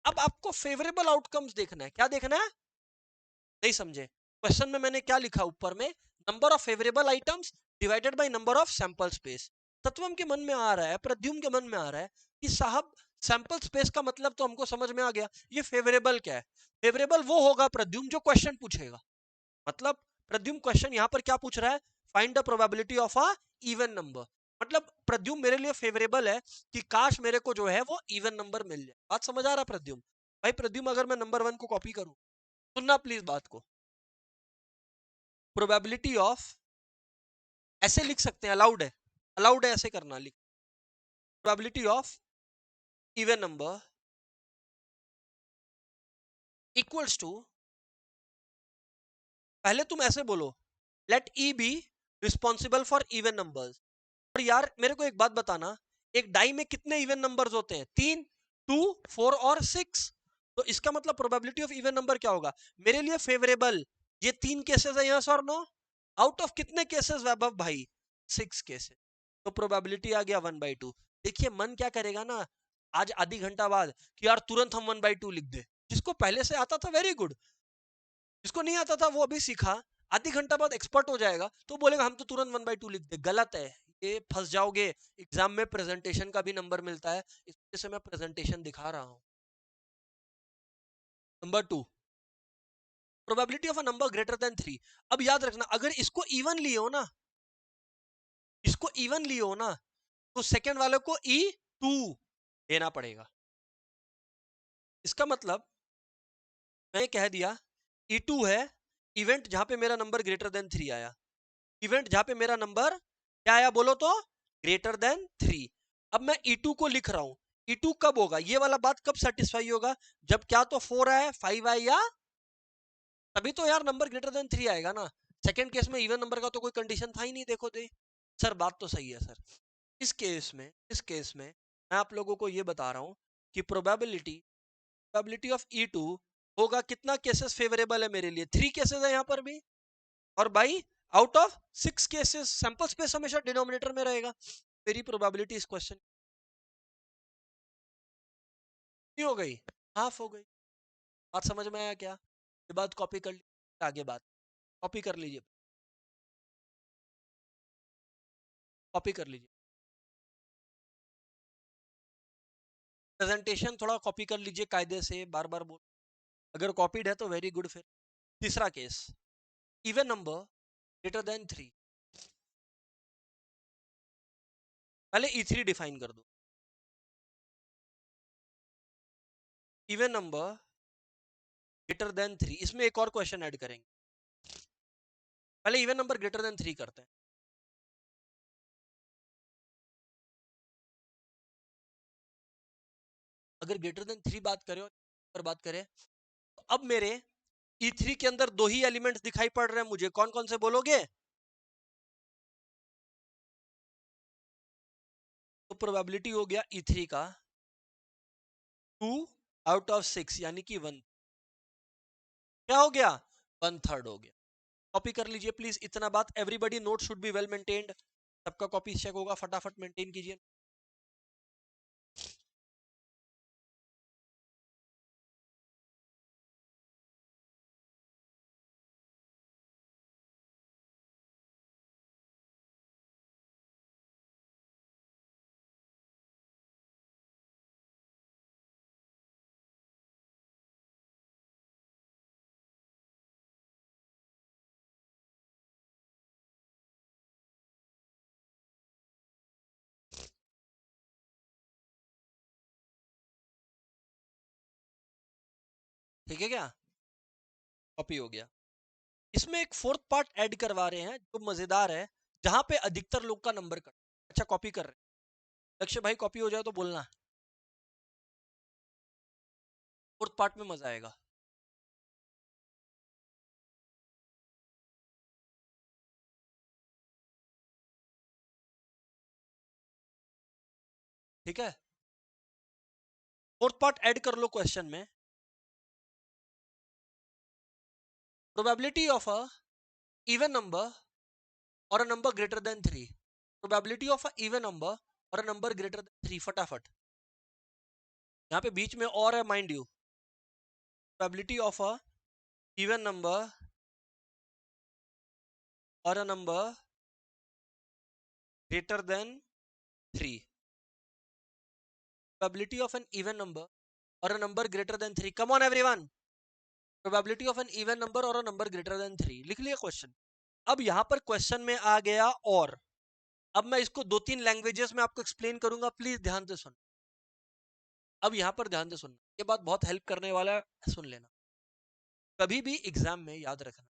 A: अब आपको फेवरेबल आउटकम्स देखना है, क्या देखना है? नहीं समझे? क्वेश्चन में मैंने क्या लिखा ऊपर में, number of favourable items divided by number of sample space. Tatvam के मन में आ रहा है, प्रद्युम्न के मन में आ रहा है कि साहब सैंपल स्पेस का मतलब तो हमको समझ में आ गया, ये फेवरेबल क्या है? फेवरेबल वो होगा प्रद्युम्न जो क्वेश्चन पूछेगा। मतलब प्रद्युम्न क्वेश्चन यहाँ पर क्या पूछ रहा है, find the probability of a even number. मतलब प्रद्युम्न मेरे लिए फेवरेबल है कि काश मेरे को जो है वो इवन नंबर मिल जाए। बात समझ आ रहा प्रद्युम्न? भाई प्रद्युम्न, अगर मैं नंबर 1 को कॉपी करूं, सुनना प्लीज बात को, प्रोबेबिलिटी ऑफ, ऐसे लिख सकते हैं, अलाउड है, अलाउड है ऐसे करना, लिख probability of even number equals to, पहले तुम ऐसे बोलो, let E be responsible for even numbers. और यार मेरे को एक बात बताना, एक डाई में कितने इवन नंबर्स होते हैं? 3, 2, 4 और 6। तो इसका मतलब प्रोबेबिलिटी ऑफ इवन नंबर क्या होगा मेरे लिए फेवरेबल? ये 3 केसेस है, यस और नो? आउट ऑफ कितने केसेस वैभव भाई? 6 केसेस। तो प्रोबेबिलिटी आ गया 1/2। देखिए मन क्या करेगा ना, आज आधी घंटा बाद कि यार तुरंत हम 1/2 लिख दे। जिसको पहले से आता था वेरी गुड, जिसको नहीं आता था वो अभी सीखा, आधी घंटा बाद एक्सपर्ट हो जाएगा तो बोलेगा हम तो तुरंत 1/2 लिख दे। गलत है, ये फंस जाओगे। एग्जाम में प्रेजेंटेशन का भी नंबर मिलता है, इस वजह से मैं प्रेजेंटेशन दिखा रहा हूं। Number 2, probability of a number greater than 3। अब याद रखना, अगर इसको इवन लिए हो ना, इसको इवन लिए हो ना, तो सेकंड वाले को E2 देना पड़ेगा। इसका मतलब मैंने कह दिया E2 है इवेंट जहां पे मेरा नंबर ग्रेटर देन 3 आया, इवेंट जहां पे मेरा नंबर क्या आया बोलो तो, ग्रेटर देन 3। अब मैं E2 को लिख रहा हूं, E2 कब होगा, ये वाला बात कब सेटिस्फाई होगा, जब क्या तो 4 आए 5 आए, या तभी तो यार नंबर ग्रेटर देन 3 आएगा ना। सेकंड केस में इवन नंबर का तो कोई कंडीशन था ही नहीं। देखो दे सर, बात तो सही है सर। इस केस में मैं आप लोगों को ये बता रहा हूं कि प्रोबेबिलिटी ऑफ E2 होगा, कितना केसेस फेवरेबल है मेरे लिए, 3 केसेस है यहां पर भी। और भाई out of 6 cases, sample space हमेशा डिनोमिनेटर में रहेगा। मेरी प्रोबेबिलिटी इस क्वेश्चन नहीं हो गई, हाफ हो गई। बात समझ में आया क्या? ये बात कॉपी कर लीजिए, आगे बात कॉपी कर लीजिए, कॉपी कर लीजिए। प्रेजेंटेशन थोड़ा कॉपी कर लीजिए कायदे से, बार बार बोल, अगर कॉपीड है तो वेरी गुड। फिर तीसरा case, even number greater than 3। पहले E3 डिफाइन कर दो। इवन नंबर ग्रेटर देन 3, इसमें एक और क्वेश्चन ऐड करेंगे। पहले इवन नंबर ग्रेटर देन 3 करते हैं। अगर ग्रेटर देन 3 बात करें और बात करें तो अब मेरे E3 के अंदर दो ही एलिमेंट्स दिखाई पड़ रहे हैं मुझे, कौन कौन से बोलोगे? तो प्रोबेबिलिटी हो गया E3 का 2 आउट ऑफ 6 यानी कि 1। क्या हो गया? 1/3 हो गया। कॉपी कर लीजिए प्लीज, इतना बात। Everybody note should be well maintained, सबका कॉपी चेक होगा, फटाफट मेंटेन कीजिए। ठीक है क्या? कॉपी हो गया। इसमें एक फोर्थ पार्ट ऐड करवा रहे हैं जो मजेदार है, जहां पे अधिकतर लोग का नंबर कट। अच्छा कॉपी कर रहे हैं, लक्ष्य भाई कॉपी हो जाए तो बोलना। फोर्थ पार्ट में मजा आएगा। ठीक है, फोर्थ पार्ट ऐड कर लो क्वेश्चन में। Probability of a even number और a number greater than 3। Probability of a even number और अ नंबर ग्रेटर देन 3, फटाफट। यहाँ पे बीच में और है, mind you. Probability of a even number और a number greater than 3। Probability of an even number और a number greater than 3। Come on everyone, probability of an even number और a number greater than 3 लिख लिया question. अब यहाँ पर question में आ गया और। अब मैं इसको 2-3 लैंग्वेजेस में आपको एक्सप्लेन करूंगा, प्लीज ध्यान से सुन। अब यहाँ पर ध्यान से सुनना, ये बात बहुत हेल्प करने वाला है, सुन लेना। कभी भी एग्जाम में याद रखना,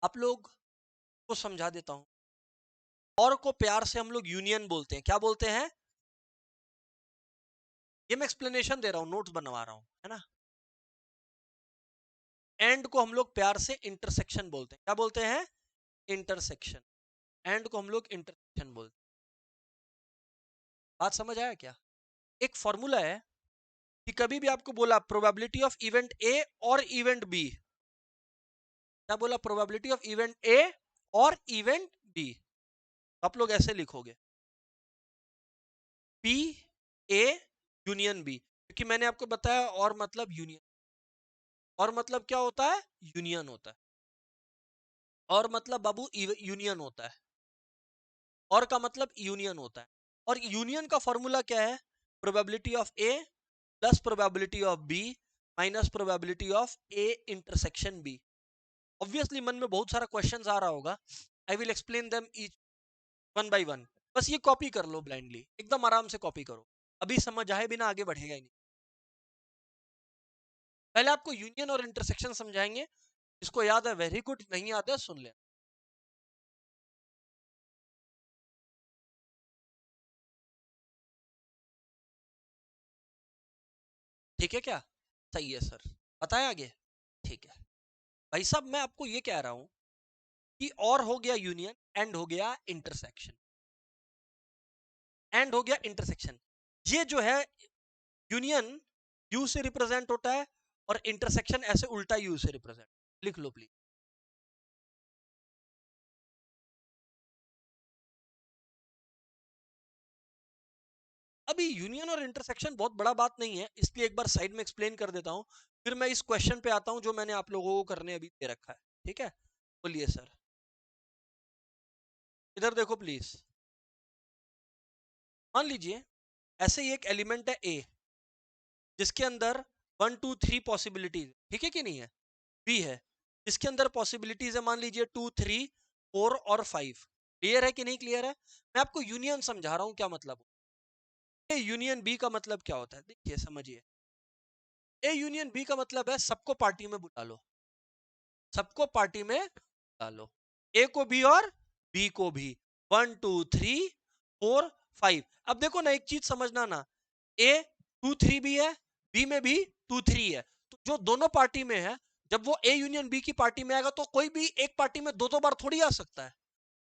A: आप लोग को समझा देता हूं, और को प्यार से हम लोग यूनियन बोलते हैं। क्या बोलते हैं? ये मैं एक्सप्लेनेशन दे रहा हूं, नोट्स बनवा रहा हूं, है ना। एंड को हम लोग प्यार से इंटरसेक्शन बोलते हैं। क्या बोलते हैं? इंटरसेक्शन। एंड को हम लोग इंटरसेक्शन बोलते हैं। बात समझ आया क्या? एक फॉर्मूला है कि कभी भी आपको बोला प्रोबेबिलिटी ऑफ इवेंट ए और इवेंट बी, क्या बोला? प्रोबेबिलिटी ऑफ इवेंट ए और इवेंट बी, आप लोग ऐसे लिखोगे पी ए यूनियन बी, क्योंकि मैंने आपको बताया और मतलब यूनियन। और मतलब क्या होता है? यूनियन होता है। और मतलब बाबू यूनियन होता है। और का मतलब यूनियन होता है। और यूनियन का फॉर्मूला क्या है? Probability of A plus probability of B minus probability of A intersection B. Obviously मन में बहुत सारा क्वेश्चंस आ रहा होगा, I will explain them each one by one. बस ये कॉपी कर लो ब्लाइंडली, एकदम आराम से कॉपी करो, अभी समझ आए बिना आगे बढ़ेगा ही नहीं। पहले आपको यूनियन और इंटरसेक्शन समझाएंगे, इसको याद है वेरी गुड, नहीं याद है सुन ले। ठीक है क्या? सही है सर, बताएं आगे। ठीक है भाई साहब, मैं आपको ये कह रहा हूं कि और हो गया यूनियन, एंड हो गया इंटरसेक्शन। एंड हो गया इंटरसेक्शन। ये जो है यूनियन यू से रिप्रेजेंट होता है और इंटरसेक्शन ऐसे उल्टा यू से रिप्रेजेंट। लिख लो प्लीज। अभी यूनियन और इंटरसेक्शन बहुत बड़ा बात नहीं है, इसलिए एक बार साइड में एक्सप्लेन कर देता हूँ, फिर मैं इस क्वेश्चन पे आता हूँ जो मैंने आप लोगों को करने अभी दे रखा है। ठीक है, बोलिए सर, इधर देखो प्लीज। मान लीजिए ऐसे ही एक एलिमेंट है ए, जिसके अंदर 1 2 3 पॉसिबिलिटीज, ठीक है कि नहीं है। बी है जिसके अंदर पॉसिबिलिटीज है मान लीजिए 2 3 4 और 5। क्लियर है कि नहीं क्लियर है। मैं आपको यूनियन समझा रहा हूं क्या मतलब। ए यूनियन बी का मतलब क्या होता है, देखिए समझिए। ए यूनियन बी का मतलब है सबको पार्टी में बुला लो, सबको पार्टी में बुला लो, ए को भी और बी को भी। 1 2 3 4 5। अब देखो ना, एक चीज समझना ना, ए 2 3 भी है, बी में भी 2 3 है, तो जो दोनों पार्टी में है, जब वो ए यूनियन बी की पार्टी में आएगा तो कोई भी एक पार्टी में दो दो बार थोड़ी आ सकता है,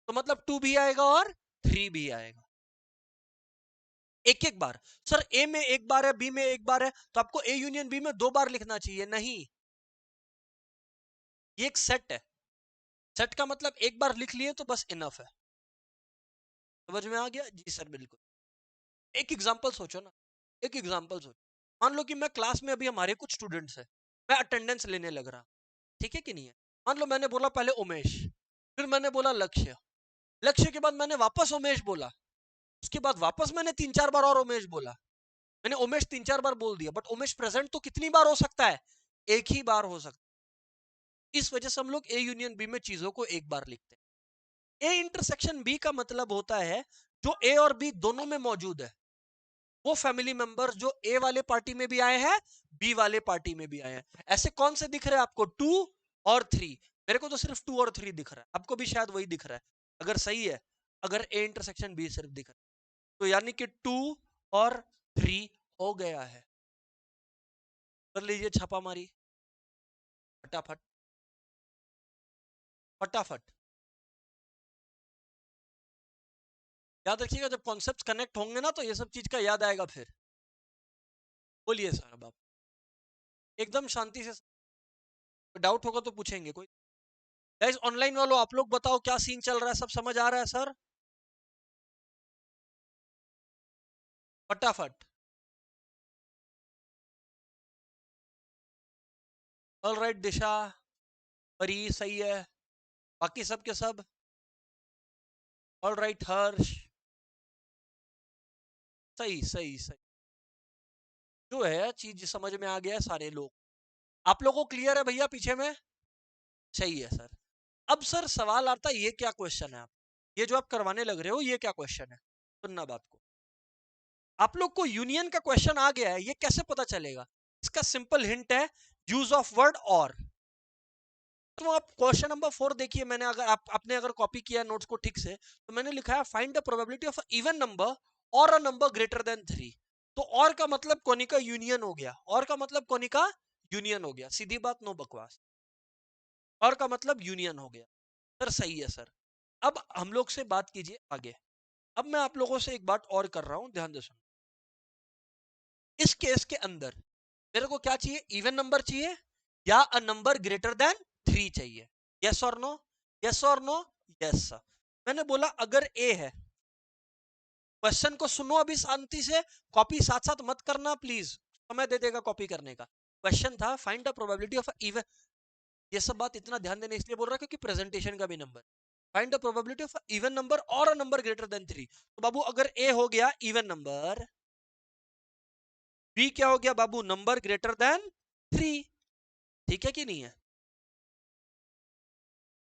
A: तो मतलब 2 भी आएगा और 3 भी आएगा, एक एक बार। सर ए में एक बार है, बी में एक बार है, तो आपको ए यूनियन बी में दो बार लिखना चाहिए, नहीं, ये एक सेट है। सेट का मतलब एक बार लिख लिए तो बस इनफ है। समझ में आ गया जी सर, बिल्कुल। एक एग्जांपल सोचो ना, एक एग्जांपल सोचो। मान लो कि मैं क्लास में, अभी हमारे कुछ स्टूडेंट्स हैं, मैं अटेंडेंस लेने लग रहा, ठीक है कि नहीं है। मान लो मैंने बोला पहले उमेश, फिर मैंने बोला लक्ष्य, लक्ष्य के बाद मैंने वापस उमेश बोला, उसके बाद वापस मैंने 3 4 बार और उमेश बोला। मैंने उमेश 3 4 बार बोल दिया, बट उमेश प्रेजेंट तो कितनी बार हो सकता है, एक ही बार हो सकता है। इस वजह से हम लोग ए यूनियन बी में चीजों को एक बार लिखते हैं। ए इंटरसेक्शन बी का मतलब होता है जो ए और बी दोनों में मौजूद है, वो फैमिली मेंबर्स जो ए वाले पार्टी में भी आए हैं, बी वाले पार्टी में भी आए हैं। ऐसे कौन से दिख रहे हैं आपको, 2 और 3। मेरे को तो सिर्फ 2 और 3 दिख रहा है, आपको भी शायद वही दिख रहा है, अगर सही है, अगर ए इंटरसेक्शन बी सिर्फ दिख रहा है, तो यानी कि 2 और 3 हो गया है। कर लीजिए छापामारी, फटाफट फटाफट। याद रखिएगा, जब कॉन्सेप्ट्स कनेक्ट होंगे ना तो ये सब चीज का याद आएगा फिर। बोलिए सर, अब आप एकदम शांति से, डाउट होगा तो पूछेंगे कोई। गाइस ऑनलाइन वालों, आप लोग बताओ क्या सीन चल रहा है, सब समझ आ रहा है सर, फटाफट। ऑल राइट दिशा, परी सही है, बाकी सब के सब। ऑल राइट हर्ष, सही सही सही, जो है चीज समझ में आ गया है सारे लोग। आप लोगों को क्लियर है भैया पीछे में, सही है सर। अब सर सवाल आता है, ये क्या क्वेश्चन है, आप ये जो आप करवाने लग रहे हो ये क्या क्वेश्चन है, सुनना बात को। आप लोग को यूनियन का क्वेश्चन आ गया है, ये कैसे पता चलेगा। इसका सिंपल हिंट है यूज ऑफ वर्ड और। तो आप क्वेश्चन नंबर 4 देखिए, मैंने अगर आपने अगर कॉपी किया नोट्स को ठीक से, तो मैंने लिखा है find the probability of even number और अ नंबर ग्रेटर देन 3। तो और का मतलब कोनिका यूनियन हो गया, और का मतलब कोनिका यूनियन हो गया, सीधी बात, नो बकवास, और का मतलब यूनियन हो गया। सर सही है सर। अब हम लोग से बात कीजिए आगे। अब मैं आप लोगों से एक बात और कर रहा हूं, ध्यान दे सुनो। इस केस के अंदर मेरे को क्या चाहिए, इवन नंबर चाहिए या अ नंबर ग्रेटर देन 3 चाहिए। यस और नो, यस और नो, यस सर। मैंने बोला अगर ए है, क्वेश्चन को सुनो अभी शांति से, कॉपी साथ साथ मत करना प्लीज, समय दे देगा कॉपी करने का। क्वेश्चन था find the probability of even, ये सब बात इतना ध्यान देने इसलिए बोल रहा क्योंकि प्रेजेंटेशन का भी number. Find the probability of even number और अ नंबर ग्रेटर देन 3। तो बाबू अगर ए हो गया इवन नंबर, बी क्या हो गया बाबू, नंबर ग्रेटर देन 3, ठीक है कि नहीं है,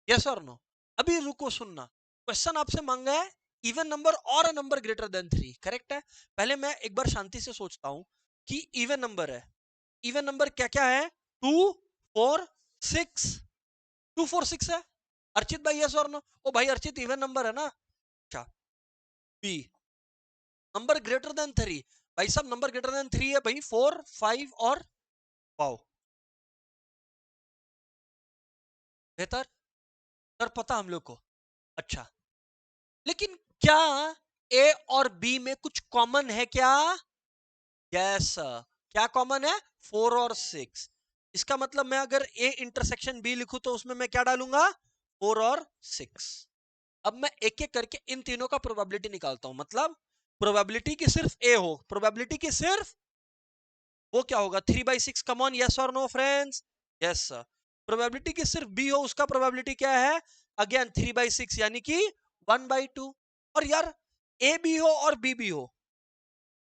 A: यस और नो। अभी रुको सुनना, क्वेश्चन आपसे मांगा है इवन नंबर और a number greater than 3, correct है। पहले मैं एक बार शांति से सोचता हूं कि इवन नंबर है, इवन नंबर क्या क्या है, 2 4 6, 2 4 6 है। अर्चित भाई यस और नो, ओ भाई अर्चित इवन नंबर है ना, अच्छा। बी नंबर ग्रेटर देन 3, भाई सब नंबर ग्रेटर देन 3 है भाई, 4 5 और वाओ, बेहतर सर, पता हम लोग को। अच्छा, लेकिन क्या ए और बी में कुछ कॉमन है क्या, यस क्या कॉमन है, 4 और 6। इसका मतलब मैं अगर ए इंटरसेक्शन बी लिखूं तो उसमें मैं क्या डालूंगा, 4 और 6। अब मैं एक एक करके इन तीनों का प्रोबेबिलिटी निकालता हूं, मतलब प्रोबेबिलिटी की सिर्फ ए हो, प्रोबेबिलिटी की सिर्फ, वो क्या होगा 3/6, कम ऑन, यस और no friends, yes sir. Probability की सिर्फ बी हो, उसका प्रोबेबिलिटी क्या है, अगेन 3/6 यानी कि 1/2। और यार ए भी हो और बी भी हो,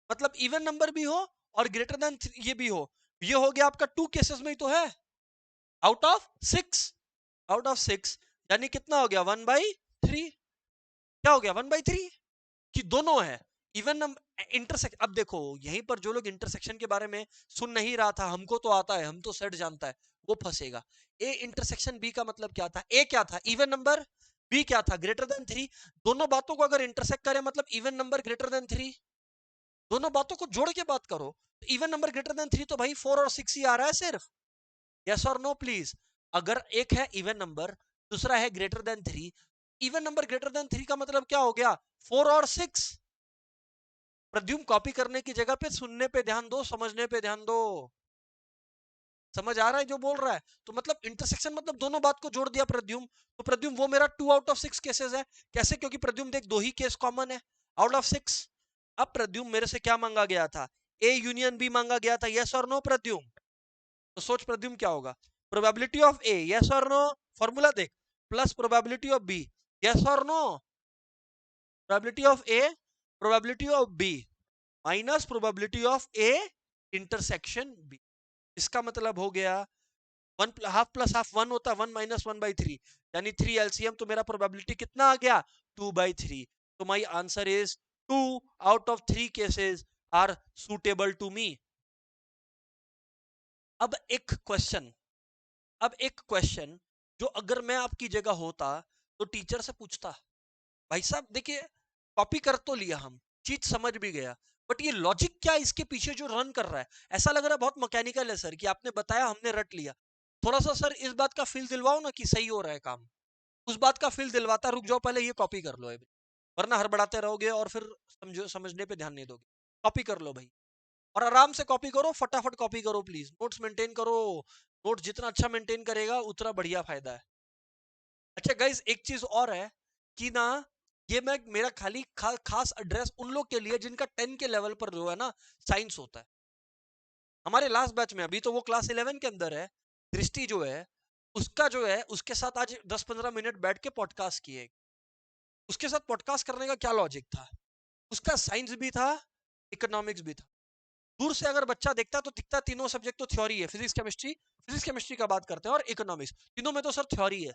A: मतलब इवन नंबर भी हो और ग्रेटर देन ये भी हो, ये हो गया आपका 2 केसेस में ही तो है, आउट ऑफ 6, आउट ऑफ 6 यानी कितना हो गया 1/3, क्या हो गया 1/3 कि दोनों है इवन नंबर इंटरसेक्शन। अब देखो यहीं पर जो लोग इंटरसेक्शन के बारे में सुन नहीं रहा था, हमको तो आता है, हम तो सेट जानता है, वो फंसेगा। ए इंटरसेक्शन बी का मतलब क्या था, ए क्या था इवन नंबर, बी क्या था ग्रेटर देन 3, दोनों बातों को अगर इंटरसेक्ट करें मतलब इवन नंबर ग्रेटर देन 3, दोनों बातों को जोड़ के बात करो, इवन नंबर ग्रेटर देन 3 तो भाई 4 और 6 ही आ रहा है सिर्फ, यस और नो प्लीज। अगर एक है इवन नंबर, दूसरा है greater than 3, even number greater than 3 का मतलब क्या हो गया 4 और 6। प्रद्युम कॉपी करने की जगह पे सुनने पे ध्यान दो, समझने पे ध्यान दो, समझ आ रहा है जो बोल रहा है। तो मतलब इंटरसेक्शन मतलब दोनों बात को जोड़ दिया प्रद्युम, तो प्रद्युम वो मेरा 2 आउट ऑफ 6 केसेस है। कैसे, क्योंकि प्रद्युम देख दो ही केस कॉमन है आउट ऑफ 6। अब प्रद्युम मेरे से क्या मांगा गया था, ए यूनियन बी मांगा गया था, यस और नो प्रद्युम। तो सोच प्रद्युम क्या होगा, प्रोबेबिलिटी ऑफ ए यस और नो, फॉर्मूला देख, plus probability of B yes और no, probability of A probability of B minus probability of A intersection B. इसका मतलब हो गया हाफ प्लस हाफ 1 होता है, 1 माइनस 1/3 यानी 3 एलसीएम, तो मेरा प्रोबेबिलिटी कितना आ गया 2/3। तो my answer is 2 out of 3 cases are suitable to me. अब एक क्वेश्चन, अब एक क्वेश्चन जो अगर मैं आपकी जगह होता तो टीचर से पूछता, भाई साहब देखिए कॉपी कर तो लिया, हम चीज समझ भी गया, बट ये लॉजिक क्या इसके पीछे जो रन कर रहा है, ऐसा लग रहा है बहुत मैकेनिकल है सर, कि आपने बताया हमने रट लिया। थोड़ा सा सर इस बात का फील दिलवाओ ना कि सही हो रहा है काम, उस बात का फील दिलवाता, रुक जाओ पहले ये कॉपी कर लो अभी, वरना हड़बड़ाते रहोगे और फिर समझो समझने पे ध्यान नहीं दोगे। कॉपी कर लो भाई, और आराम से कॉपी करो, फटाफट कॉपी करो प्लीज, नोट्स मेंटेन करो, नोट्स जितना अच्छा मेंटेन करेगा उतना बढ़िया फायदा है। अच्छा गाइज एक चीज और है कि ना, ये मैं मेरा खाली खास एड्रेस उन लोग के लिए जिनका 10 के लेवल पर जो है ना साइंस होता है। हमारे लास्ट बैच में अभी तो वो क्लास 11 के अंदर है, दृष्टि जो है उसका जो है उसके साथ आज 10-15 मिनट बैठ के पॉडकास्ट किए। उसके साथ पॉडकास्ट करने का क्या लॉजिक था, उसका साइंस भी था, इकोनॉमिक्स भी था। दूर से अगर बच्चा देखता तो दिखता तीनों सब्जेक्ट तो थ्योरी है, फिजिक्स केमिस्ट्री का बात करते हैं और इकोनॉमिक्स, तीनों में तो सर थ्योरी है।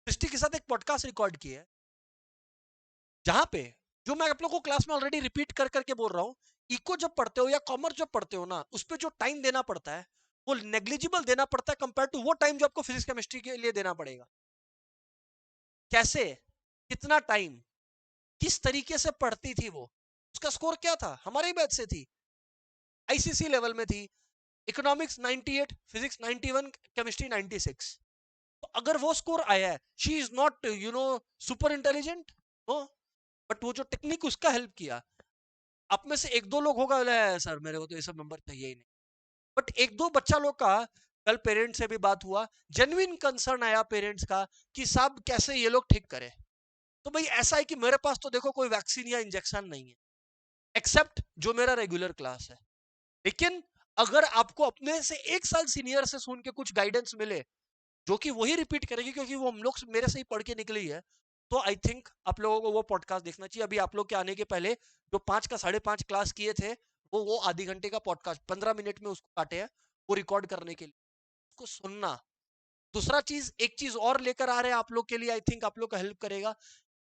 A: दृष्टि के साथ एक पॉडकास्ट रिकॉर्ड किया है जहां पे जो मैं आप लोगों को क्लास में ऑलरेडी रिपीट कर करके बोल रहा हूं, इको जब पढ़ते हो या कॉमर्स जब पढ़ते हो ना, उस पर जो टाइम देना पड़ता है वो नेग्लिजिबल देना पड़ता है कंपेयर टू वो टाइम जो आपको फिजिक्स केमिस्ट्री के लिए देना पड़ेगा। कैसे, कितना टाइम, किस तरीके से पढ़ती थी वो, उसका स्कोर क्या था, हमारे ही बैच से थी, आईसीसी लेवल में थी। Economics 98, physics 91, chemistry 96। तो अगर वो स्कोर आया है, she is not super intelligent, no, but वो जो टेक्निक उसका हेल्प किया। आप में से एक दो लोग होगा सर मेरे को तो ये सब नंबर चाहिए ही नहीं, बट एक दो बच्चा लोग का कल पेरेंट्स से भी बात हुआ, जेन्युइन कंसर्न आया पेरेंट्स का कि साहब कैसे ये लोग ठीक करे। तो भाई ऐसा है कि मेरे पास तो देखो कोई वैक्सीन या इंजेक्शन नहीं है एक्सेप्ट जो मेरा रेगुलर क्लास है, लेकिन अगर आपको अपने से 1 साल सीनियर से सुन के कुछ गाइडेंस मिले जो कि वही रिपीट करेगी क्योंकि वो हम लोग मेरे से ही पढ़ के निकली है, तो आई थिंक आप लोगों को वो पॉडकास्ट देखना चाहिए। अभी आप लोग के आने के पहले जो 5 का 5.5 क्लास किए थे, वो आधी घंटे का पॉडकास्ट 15 मिनट में उसको काटे हैं वो रिकॉर्ड करने के लिए, उसको सुनना। दूसरा चीज, एक चीज और लेकर आ रहे हैं आप लोग के लिए, आई थिंक आप लोग का हेल्प करेगा।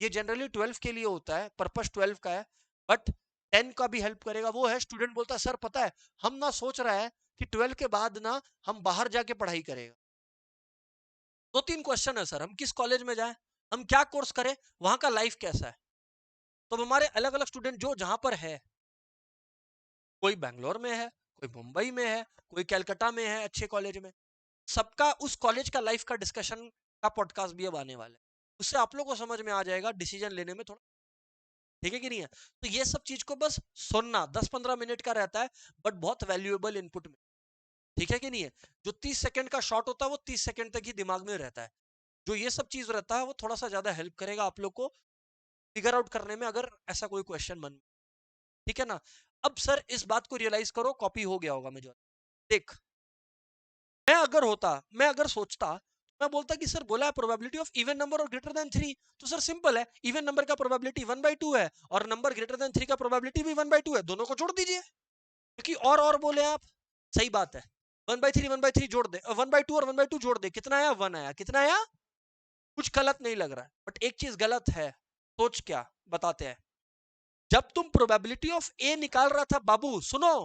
A: ये जनरली 12 के लिए होता है, पर्पस 12 का है, बट 10 का भी हेल्प करेगा। वो है स्टूडेंट बोलता है सर पता है हम ना सोच रहा है कि 12 के बाद ना हम बाहर जाके पढ़ाई करेगा। 2-3 क्वेश्चन है सर, हम किस कॉलेज में जाएं, हम क्या कोर्स करें, वहां का लाइफ कैसा है। तो हमारे अलग अलग स्टूडेंट जो जहां पर है, कोई बैंगलोर में है, कोई मुंबई में है, कोई कलकत्ता में है अच्छे कॉलेज में, सबका उस कॉलेज का लाइफ का डिस्कशन का पॉडकास्ट भी अब आने वाला है। उससे आप लोगों को समझ में आ जाएगा डिसीजन लेने में थोड़ा, ठीक है कि नहीं है। तो ये सब चीज को बस सुनना, 10-15 मिनट का रहता है बट बहुत वैल्यूएबल इनपुट में, ठीक है कि नहीं है। जो 30 सेकंड का शॉट होता है वो 30 सेकंड तक ही दिमाग में रहता है, जो ये सब चीज रहता है वो थोड़ा सा ज्यादा हेल्प करेगा आप लोग को फिगर आउट करने में, अगर ऐसा कोई क्वेश्चन मन, ठीक है ना। अब सर इस बात को रियलाइज करो, कॉपी हो गया होगा मेजर। देख, मैं अगर सोचता, मैं बोलता कि सर बोला है प्रोबेबिलिटी ऑफ इवन नंबर और ग्रेटर देन 3, तो सर सिंपल है, इवन नंबर का प्रोबेबिलिटी 1/2 है और नंबर ग्रेटर देन 3 का प्रोबेबिलिटी भी 1/2 है, दोनों को जोड़ दीजिए, क्योंकि और बोले आप, सही बात है। 1/3 जोड़ दे, 1/2 और 1/2 जोड़ दे, कितना आया? 1 आया। कितना आया? कुछ गलत नहीं लग रहा है, बट एक चीज गलत है। सोच क्या, बताते हैं। जब तुम प्रोबेबिलिटी ऑफ ए निकाल रहा था बाबू, सुनो,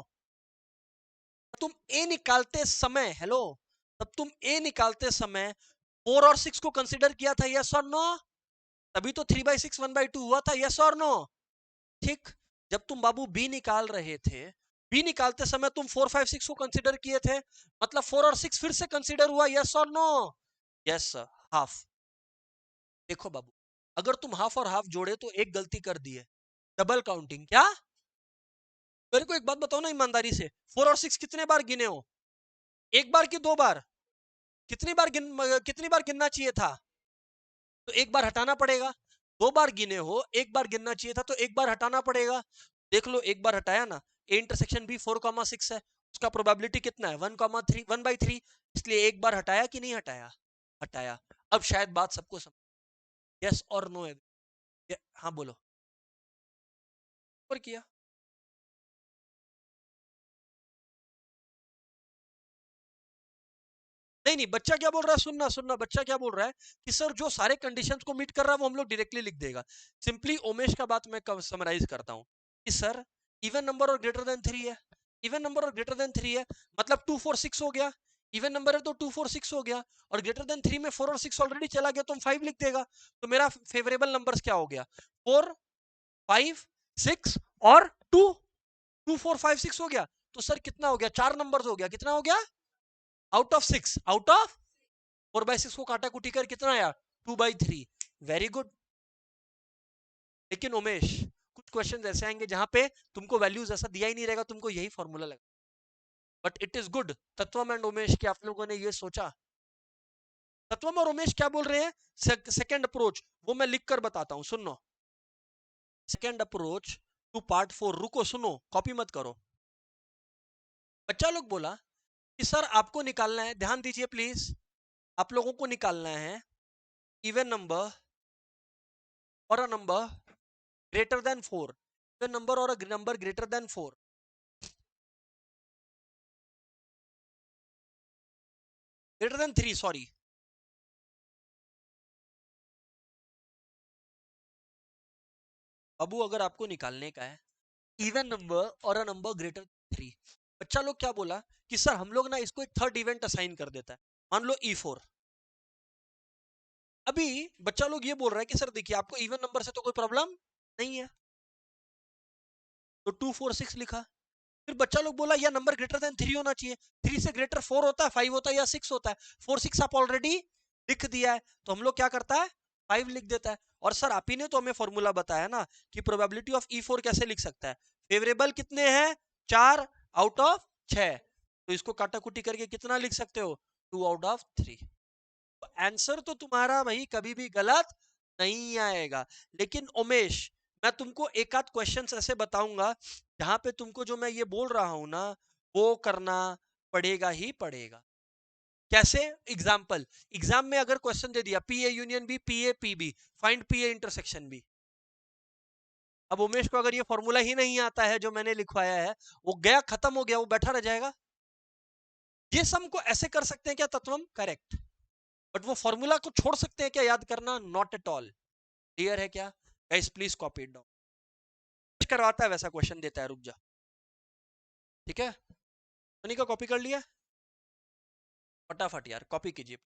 A: तुम ए निकालते समय, हेलो, तब तुम ए निकालते समय 4 और 6 को कंसीडर किया था, यस और नो? तभी तो 3/6 1/2 हुआ था, यस और नो? ठीक। जब तुम बाबू बी निकाल रहे थे, बी निकालते समय तुम 4 5 6 को कंसीडर किए थे, मतलब 4 और 6 फिर से कंसीडर हुआ, यस और नो? Yes sir, half. देखो बाबू, अगर तुम हाफ और हाफ जोड़े तो एक गलती कर दी है, डबल काउंटिंग। क्या? मेरे को एक बात बताओ ना ईमानदारी से, 4 और 6 कितने बार गिने हो? एक बार कि 2 बार? कितनी बार गिनना चाहिए था? तो एक बार हटाना पड़ेगा। 2 बार गिने हो, एक बार गिनना चाहिए था, तो एक बार हटाना पड़ेगा। देख लो, एक बार हटाया ना, ए इंटरसेक्शन भी 4,6 है, उसका प्रोबेबिलिटी कितना है? 1,3, 1/3, इसलिए एक बार हटाया कि नहीं हटाया? हटाया। अब शायद बात सबको समझ, यस और नो है। हाँ बोलो। और किया। नहीं नहीं, बच्चा क्या बोल रहा है, सुनना सुनना, बच्चा क्या बोल रहा है कि सर जो सारे कंडीशंस को मीट कर रहा है वो हम लोग डायरेक्टली लिख देगा। सिंपली उमेश का बात मैं समराइज करता हूँ कि सर इवन नंबर और ग्रेटर देन 3 है, इवन नंबर और ग्रेटर देन 3 है, मतलब 2 4 6 हो गया। इवन नंबर है तो 2 4 6 हो गया, और ग्रेटर देन 3 में 4 और 6 ऑलरेडी चला गया, तो हम 5 लिख देगा। तो मेरा फेवरेबल नंबर्स क्या हो गया? 4 5 6 और 2, 2 4 5 6 हो गया। तो सर कितना हो गया? 4 नंबर्स हो गया। कितना हो गया? आउट ऑफ 6, आउट ऑफ 4/6 को काटा कुटी कर कितना आया? 2/3। Very good. लेकिन उमेश, कुछ क्वेश्चन ऐसे आएंगे जहां पे तुमको वैल्यूज ऐसा दिया ही नहीं रहेगा, तुमको यही फॉर्मूला लगा, but it is good तत्वम and Umesh कि आप लोगों ने ये सोचा। तत्वम और उमेश क्या बोल रहे हैं? सेकंड अप्रोच, वो मैं लिख कर बताता हूं, सुनो। सेकंड अप्रोच टू पार्ट 4, रुको सुनो, कॉपी मत करो। बच्चा लोग बोला कि सर आपको निकालना है, ध्यान दीजिए प्लीज, आप लोगों को निकालना है इवन नंबर और a number greater than 4, even number और a number greater than 4, greater than 3, sorry. अबू अगर आपको निकालने का है इवन नंबर और अ नंबर ग्रेटर 3, बच्चा लोग क्या बोला कि सर हम लोग ना इसको एक थर्ड इवेंट असाइन कर देता है, मान लो E4। अभी बच्चा लोग ये बोल रहा है कि सर देखिए आपको इवन नंबर से तो कोई प्रॉब्लम नहीं है, तो 2 4 6 लिखा। फिर बच्चा लोग बोला या नंबर ग्रेटर देन 3 होना चाहिए, 3 से ग्रेटर 4 होता है, 5 होता है या 6 होता है, 4 6 आप ऑलरेडी लिख दिया है, तो हम लोग क्या करता है? 5 लिख देता है। और सर आप ही ने तो हमें फॉर्मूला बताया ना कि प्रोबेबिलिटी ऑफ E4 कैसे लिख सकता है? फेवरेबल कितने हैं? 4 आउट ऑफ 6, तो इसको काटा कुटी करके कितना लिख सकते हो? 2 आउट ऑफ 3। आंसर तो तुम्हारा भाई कभी भी गलत नहीं आएगा। लेकिन उमेश, मैं तुमको एक आध क्वेश्चंस ऐसे बताऊंगा जहां पे तुमको जो मैं ये बोल रहा हूं ना, वो करना पड़ेगा ही पड़ेगा। कैसे? एग्जाम्पल, एग्जाम में अगर क्वेश्चन दे दिया P A union B, P A P B, find P A intersection B. अब उमेश को अगर ये फॉर्मूला ही नहीं आता है जो मैंने लिखवाया है, वो गया, खत्म हो गया, वो बैठा रह जाएगा। ये सम को ऐसे कर सकते हैं क्या तत्वम? करेक्ट। बट वो फॉर्मूला को छोड़ सकते हैं क्या याद करना? Not at all. क्लियर है क्या? Guys please copy it down. करवाता है वैसा क्वेश्चन देता है, रुक जा। ठीक है, उन्हीं का कॉपी कर लिया, फटाफट यार कॉपी कीजिए।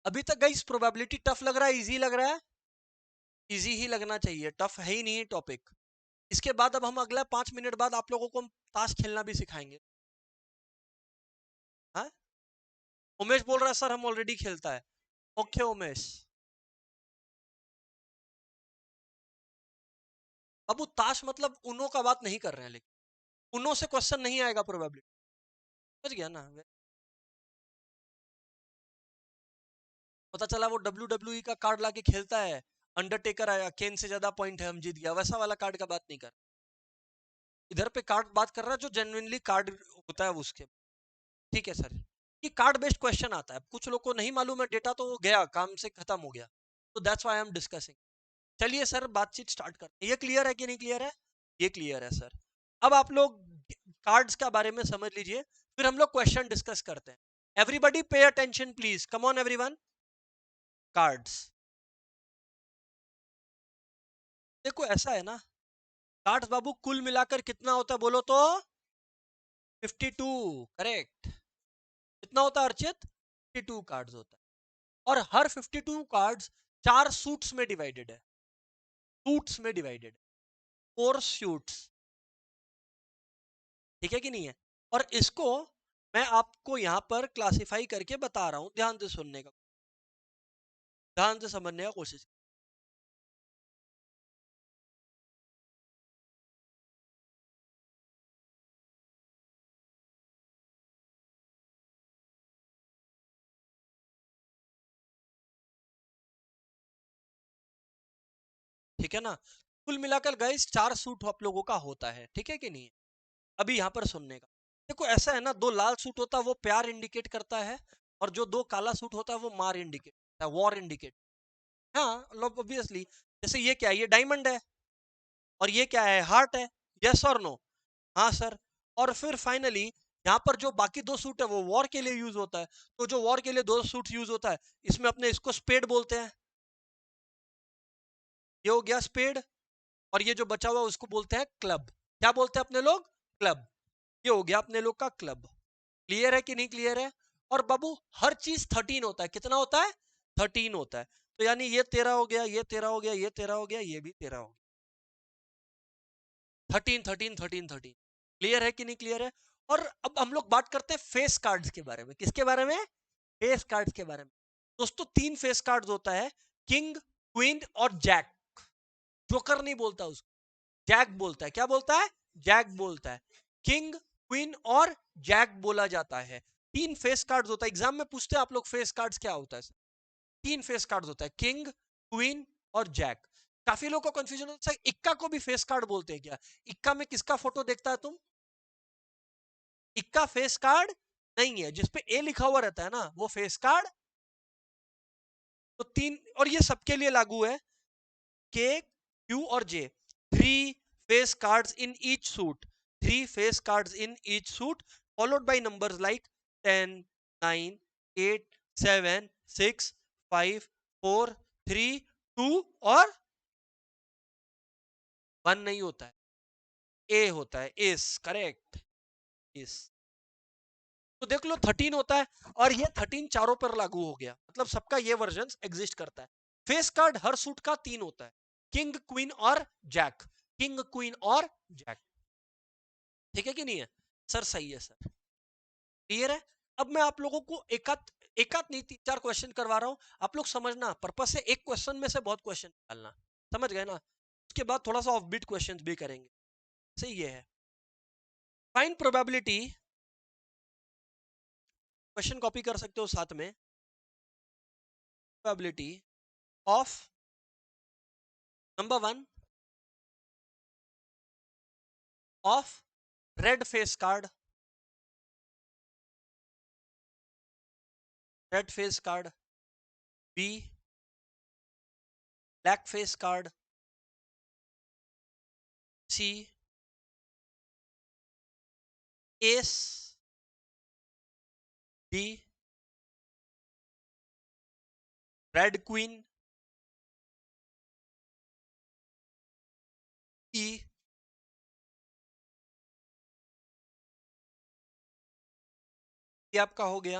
A: अभी तक गाइस प्रोबेबिलिटी टफ लग रहा है, इजी लग रहा है? इजी ही लगना चाहिए, टफ है ही नहीं टॉपिक। इसके बाद अब हम अगला 5 मिनट बाद आप लोगों को हम ताश खेलना भी सिखाएंगे। हाँ, उमेश बोल रहा है सर हम ऑलरेडी खेलता है। ओके उमेश। अब वो ताश मतलब उनो का बात नहीं कर रहे हैं, लेकिन उनो से क्वेश्चन नहीं आएगा प्रोबेबिलिटी, समझ गया ना? पता चला वो WWE का कार्ड लाके खेलता है, अंडरटेकर आया, केन से ज्यादा पॉइंट है, हम जीत गया, वैसा वाला कार्ड का बात नहीं कर। इधर पे कार्ड बात कर रहा है जो जेन्युइनली कार्ड होता है उसके। ठीक है सर, कि कार्ड बेस्ड क्वेश्चन आता है, कुछ लोग को नहीं मालूम है, डेटा तो गया, काम से खत्म हो गया, तो that's why I am discussing. चलिए सर बातचीत स्टार्ट करते हैं। ये क्लियर है कि नहीं क्लियर है? ये क्लियर है सर। अब आप लोग कार्ड्स का बारे में समझ लीजिए, फिर हम लोग क्वेश्चन डिस्कस करते हैं। Everybody pay attention please, come on everyone. Cards, देखो ऐसा है ना, कार्ड्स बाबू कुल मिलाकर कितना होता है बोलो तो? 52, करेक्ट। कितना होता है अर्चित? 52 कार्ड्स होता है, और हर 52 कार्ड्स 4 सूट्स में डिवाइडेड है, सूट्स में डिवाइडेड, 4 सूट्स। ठीक है कि नहीं है? और इसको मैं आपको यहां पर क्लासिफाई करके बता रहा हूं, ध्यान से सुनने का, ध्यान से समझने का कोशिश। ठीक है ना? कुल मिलाकर गाइस 4 सूट आप लोगों का होता है, ठीक है कि नहीं? अभी यहां पर सुनने का, देखो ऐसा है ना, 2 लाल सूट होता है वो प्यार इंडिकेट करता है, और जो 2 काला सूट होता है वो मार इंडिकेट करता है, वॉर इंडिकेट। हाँ लोग ऑब्वियसली, जैसे ये क्या है, ये डायमंड है, और ये क्या है, हार्ट है। यस और नो? हाँ सर। और फिर फाइनली यहाँ पर जो बाकी 2 सूट है वो वॉर के लिए यूज होता है, तो जो वॉर के लिए 2 सूट यूज होता है, इसमें अपने इसको स्पेड बोलते हैं, ये हो गया स्पेड। और ये जो बचा हुआ उसको बोलते हैं क्लब। क्या बोलते हैं अपने लोग? क्लब। ये हो गया अपने लोग का क्लब। क्लियर है कि नहीं क्लियर है? और बाबू हर चीज 13 होता है, कितना होता है? 13 होता है, तो यानी ये 13 हो गया, ये 13 हो गया, ये 13 हो गया, ये भी 13 हो गया, 13 13 13 13। क्लियर है कि नहीं क्लियर है? और अब हम लोग बात करते हैं फेस कार्ड्स के बारे में। किसके बारे में? फेस कार्ड्स के बारे में। दोस्तों 3 फेस कार्ड्स होता है, किंग, क्वीन और जैक। जोकर नहीं बोलता उसको, जैक बोलता है। क्या बोलता है? जैक बोलता है। किंग, क्वीन और जैक बोला जाता है। 3 फेस कार्ड्स होता है, एग्जाम में पूछते हैं आप लोग फेस कार्ड्स क्या होता है। 3 फेस कार्ड्स होता है, किंग, क्वीन और जैक। काफी लोगों को कंफ्यूजन होता है, इक्का को भी फेस कार्ड बोलते हैं क्या? इक्का में किसका फोटो देखता है तुम? इक्का फेस कार्ड नहीं है, जिसपे ए लिखा हुआ रहता है ना वो फेस कार्ड। तो 3, और ये सबके लिए लागू है, के, क्यू और जे। 3 face cards in each suit, 3 face cards in each suit, followed by numbers like 10, 9, 8, 7, 6, 5, 4, 3, 2 और 1 नहीं होता है, ए होता है, इस करेक्ट, इस। तो देख लो 13 होता है, और ये 13 चारों पर लागू हो गया, मतलब सबका ये वर्जन एग्जिस्ट करता है। फेस कार्ड हर सूट का 3 होता है, किंग, क्वीन और जैक, किंग, क्वीन और जैक। ठीक है कि नहीं है? सर सही है सर, क्लियर है? अब मैं आप लोगों को एकात नहीं 3-4 क्वेश्चन करवा रहा हूं, आप लोग समझना, पर्पस से एक क्वेश्चन में से बहुत क्वेश्चन निकालना, समझ गए ना? उसके बाद थोड़ा सा ऑफ बीट क्वेश्चन भी करेंगे। सही ये है, फाइंड प्रोबेबिलिटी, क्वेश्चन कॉपी कर सकते हो साथ में। Probability of number 1 of red face card, red face card, B black face card, C ace, D red queen, E. ये आपका हो गया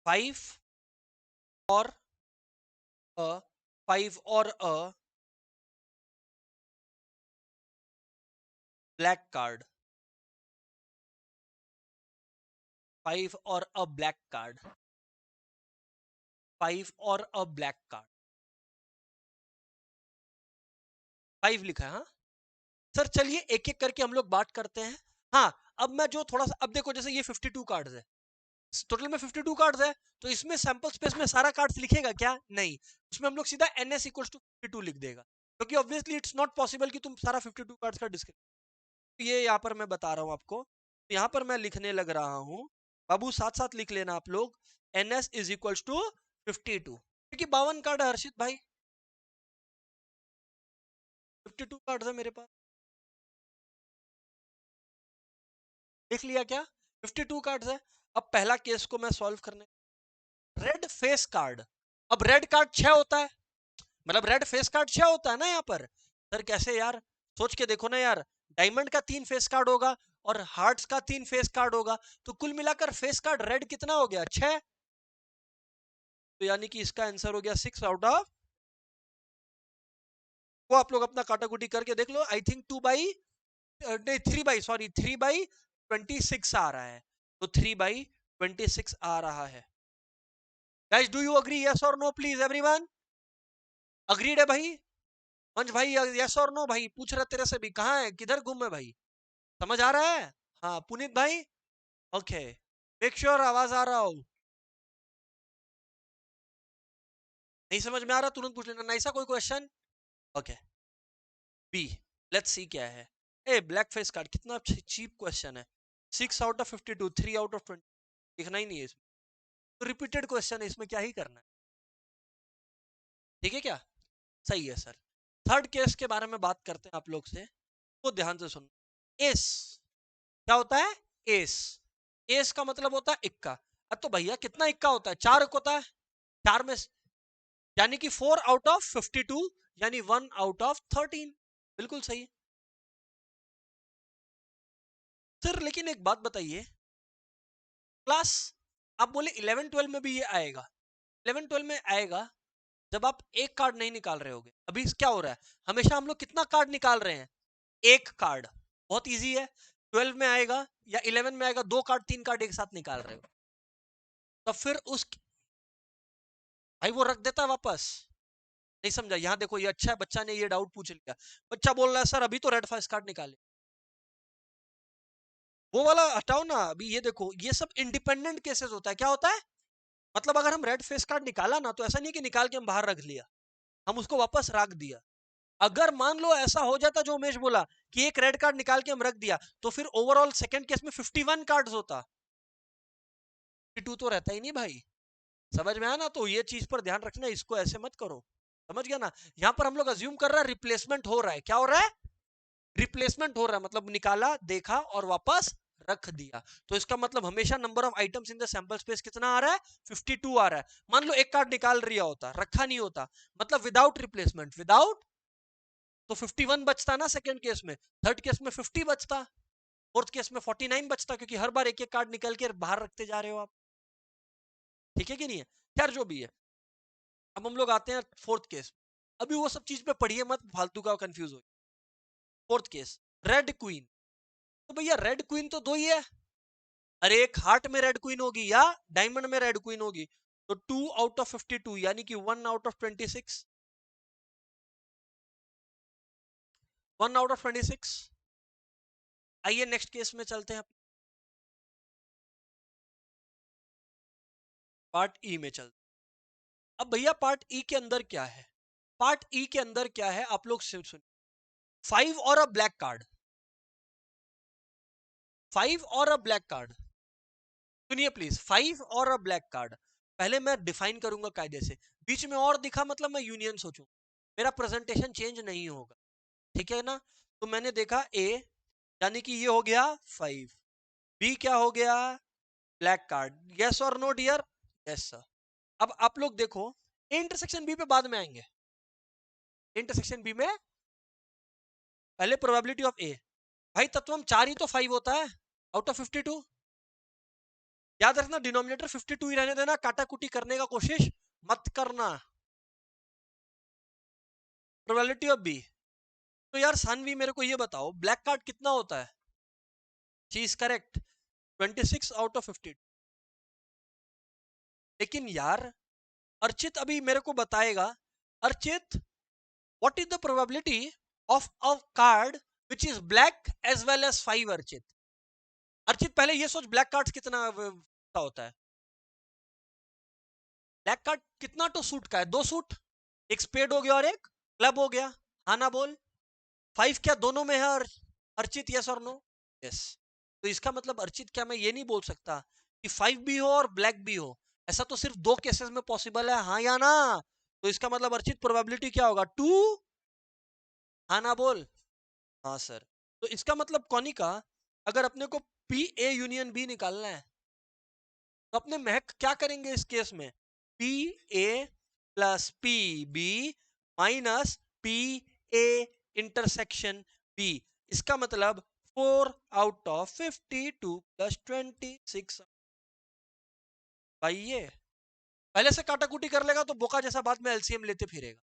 A: 5 और अ, 5 और अ ब्लैक कार्ड, 5 और अ ब्लैक कार्ड, 5 और अ ब्लैक कार्ड, 5 लिखा है हाँ। सर चलिए एक एक करके हम लोग बात करते हैं। हाँ, अब मैं जो थोड़ा सा, अब देखो जैसे ये 52 कार्ड्स है, टोटल में 52 कार्ड्स है, तो इसमें सैंपल स्पेस में सारा कार्ड्स लिखेगा क्या? नहीं, उसमें हम लोग सीधा ns इक्वल्स टू 52 लिख देगा, क्योंकि ऑब्वियसली इट्स नॉट पॉसिबल कि तुम सारा 52 कार्ड्स का डिस्क्रिप्शन, ये यहाँ पर मैं बता रहा हूँ आपको, यहाँ पर मैं लिखने लग रहा हूँ, बाबू साथ साथ लिख लेना आप लोग, ns इज इक्वल्स टू 52, क्योंकि 52 कार्ड है हर्षित भाई, 52 कार्ड्स है मेरे पास, लिख लिया क्या? 52 कार्ड्स है। अब पहला केस को मैं सॉल्व करने, रेड फेस कार्ड, अब रेड कार्ड 6 होता है, मतलब रेड फेस कार्ड 6 होता है ना यहाँ पर, सर कैसे यार, सोच के देखो ना यार, डायमंड का 3 फेस कार्ड होगा और हार्ट्स का 3 फेस कार्ड होगा, तो कुल मिलाकर फेस कार्ड रेड कितना हो गया? 6, तो यानी कि इसका आंसर हो गया 6 आउट ऑफ, वो आप लोग अपना काटाकुटी करके देख लो, आई थिंक 3 बाई सॉरी 3/26 आ रहा है, तो 3/26 आ रहा है। Guys do you agree, yes और नो प्लीज एवरीवन, अग्रीड है भाई? मंच भाई यस और नो भाई, पूछ रहे तेरे से भी, कहाँ है, किधर घूम है भाई, समझ आ रहा है? हाँ पुनीत भाई, ओके, मेक श्योर आवाज आ रहा हो, नहीं समझ में आ रहा तुरंत पूछ लेना, नहीं सा कोई question? Okay, B, let's see क्या है। ए ब्लैक फेस कार्ड, कितना चीप क्वेश्चन है, 6 आउट ऑफ 52, 3 आउट ऑफ 20, लिखना ही नहीं है इसमें, तो रिपीटेड क्वेश्चन है, इसमें क्या ही करना है, ठीक है क्या? सही है सर। थर्ड केस के बारे में बात करते हैं आप लोग से, वो ध्यान से सुनो। एस क्या होता है? एस, एस का मतलब होता है इक्का, तो भैया कितना इक्का होता है? 4 होता है, 4 में, यानी कि 4 आउट ऑफ 52, यानी 1 आउट ऑफ 13, बिल्कुल सही। सर लेकिन एक बात बताइए, क्लास, आप बोले 11 12 में भी ये आएगा, 11 12 में आएगा जब आप एक कार्ड नहीं निकाल रहे होगे। अभी क्या हो रहा है, हमेशा हम लोग कितना कार्ड निकाल रहे हैं? एक कार्ड, बहुत इजी है। 12 में आएगा या 11 में आएगा, 2 कार्ड 3 कार्ड एक साथ निकाल रहे हो, तो फिर उस, भाई वो रख देता है वापस, नहीं समझा? यहाँ देखो ये अच्छा है, बच्चा ने ये डाउट पूछ लिया, बच्चा बोल रहा है सर अभी तो रेड फेस कार्ड निकाले, वो वाला हटाओ ना, अभी ये देखो, ये सब इंडिपेंडेंट केसेस होता है, क्या होता है, मतलब अगर हम रेड फेस कार्ड निकाला ना, तो ऐसा नहीं कि निकाल के हम बाहर रख लिया, हम उसको वापस रख दिया। अगर मान लो ऐसा हो जाता जो उमेश बोला कि एक रेड कार्ड निकाल के हम रख दिया, तो फिर ओवरऑल सेकंड केस में 51 कार्ड्स होता, 52 तो रहता ही नहीं भाई, समझ में आया ना? तो ये चीज पर ध्यान रखना, इसको ऐसे मत करो, समझ गया ना? यहां पर हम लोग अज्यूम कर रहे हैं रिप्लेसमेंट हो रहा है, क्या हो रहा है? रिप्लेसमेंट हो रहा है, मतलब निकाला, देखा और वापस रख दिया, तो इसका मतलब हमेशा number of items in the sample space कितना आ रहा है? 52 आ रहा है। मान लो एक कार्ड निकाल रिया होता, रखा नहीं होता, मतलब विदाउट रिप्लेसमेंट, विदाउट, तो 51 बचता ना सेकंड केस में, थर्ड केस में 50 बचता, फोर्थ केस में 49 बचता, क्योंकि हर बार एक एक कार्ड निकल के बाहर रखते जा रहे हो आप, ठीक है कि नहीं है? खैर जो भी है, अब हम लोग आते हैं फोर्थ केस, अभी वो सब चीज पे पढ़िए मत, फालतू का कंफ्यूज हो। फोर्थ केस, रेड क्वीन, तो भैया रेड क्वीन तो दो ही है, अरे एक हार्ट में रेड क्वीन होगी या डायमंड में रेड क्वीन होगी, तो 2 आउट ऑफ 52, यानी कि 1 आउट ऑफ 26, 1 आउट ऑफ 26। आइए नेक्स्ट केस में चलते हैं, पार्ट ई में चलते हैं। अब भैया पार्ट ई के अंदर क्या है, पार्ट ई के अंदर क्या है आप लोग सुन, 5 और अ ब्लैक कार्ड, 5 और अ ब्लैक कार्ड, सुनिए प्लीज, 5 और अ ब्लैक कार्ड, पहले मैं डिफाइन करूंगा कायदे से, बीच में और दिखा मतलब मैं यूनियन सोचूं, मेरा प्रेजेंटेशन चेंज नहीं होगा, ठीक है ना? तो मैंने देखा ए, यानी कि ये हो गया 5, बी क्या हो गया? ब्लैक कार्ड, यस और नो डियर? Yes sir. अब आप लोग देखो, इंटरसेक्शन बी पे बाद में आएंगे, इंटरसेक्शन बी में पहले प्रोबेबिलिटी ऑफ ए, भाई तत्वम 4 ही तो 5 होता है आउट ऑफ 52, याद रखना डिनोमिनेटर 52 ही रहने देना, काटा कुटी करने का कोशिश मत करना। प्रोबेबिलिटी ऑफ बी, तो यार सानवी मेरे को ये बताओ ब्लैक कार्ड कितना होता है? She is correct, 26 out of 52, लेकिन यार अर्चित अभी मेरे को बताएगा, Archit what is the probability of a card which is black as well as 5, Archit Archit पहले ये सोच ब्लैक कार्ड्स कितना होता है? ब्लैक कार्ड कितना तो सूट का है? 2 सूट, एक स्पेड हो गया और एक क्लब हो गया। हाँ ना बोल। 5 क्या दोनों में है अर्चित? यस और नो? यस। तो इसका मतलब अर्चित क्या मैं ये नहीं बोल सकता कि 5 भी हो और ब्लैक भी हो? ऐसा तो सिर्फ 2 केसेस में पॉसिबल है, हाँ या ना? तो इसका मतलब अर्चित प्रोबेबिलिटी क्या होगा? 2। हाँ ना बोल। हाँ सर। तो इसका मतलब कॉनिका, अगर अपने को पी ए यूनियन बी निकालना है तो अपने महक क्या करेंगे इस केस में? P A plus P B minus P A intersection B. इसका मतलब 4 आउट ऑफ 52 प्लस 26। भाई ये पहले से काटाकुटी कर लेगा तो बोका जैसा बाद में एलसीएम लेते फिरेगा।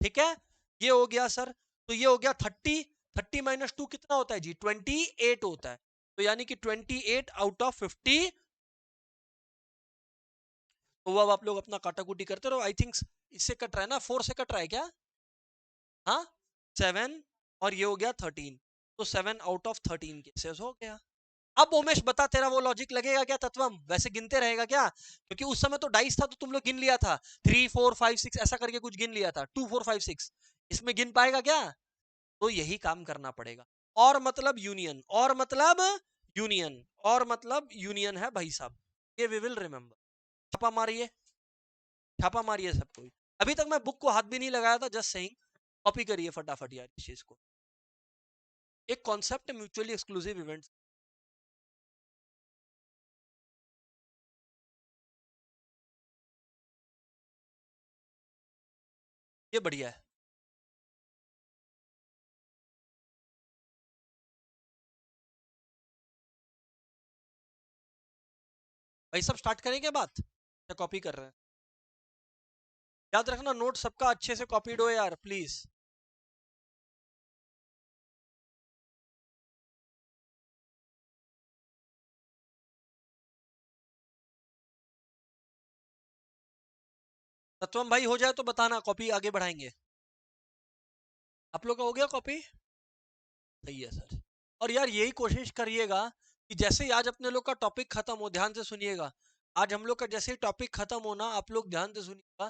A: ठीक है, ये हो गया सर। तो ये हो गया 30। 30 माइनस 2 कितना होता है जी? 28 होता है। तो यानी कि 28 आउट ऑफ 50। तो अब आप लोग अपना काटाकुटी करते रहो। आई थिंक इससे कट रहा है ना, 4 से कट रहा है क्या? हाँ, 7 और ये हो गया 13। तो 7 आउट ऑफ 13 केसेस हो गया। अब उमेश बता, तेरा वो लॉजिक लगेगा क्या तत्वम? वैसे गिनते रहेगा क्या? क्योंकि उस समय तो डाइस था तो तुम लोग गिन लिया था, 3 4 5 6 ऐसा करके कुछ गिन लिया था, 2 4 5 6। इसमें गिन पाएगा क्या? तो यही काम करना पड़ेगा। और मतलब यूनियन, और मतलब यूनियन, और मतलब यूनियन है भाई साहब। ये वी विल रिमेंबर। छापा मारिए, छापा मारिए सब कोई। अभी तक मैं बुक को हाथ भी नहीं लगाया था, जस्ट सेइंग। कॉपी करिए फटाफट यार इस चीज को। एक कॉन्सेप्ट म्यूचुअली एक्सक्लूसिव इवेंट्स, ये बढ़िया है भाई। सब स्टार्ट करें क्या बात, या कॉपी कर रहे हैं? याद रखना नोट सबका अच्छे से कॉपीड हो यार प्लीज। सत्वम भाई हो जाए तो बताना, कॉपी आगे बढ़ाएंगे। आप लोग का हो गया कॉपी? सही है सर। और यार यही कोशिश करिएगा कि जैसे ही आज अपने लोग का टॉपिक खत्म हो, ध्यान से सुनिएगा। आज हम लोग का जैसे ही टॉपिक खत्म होना, आप लोग ध्यान से सुनिएगा।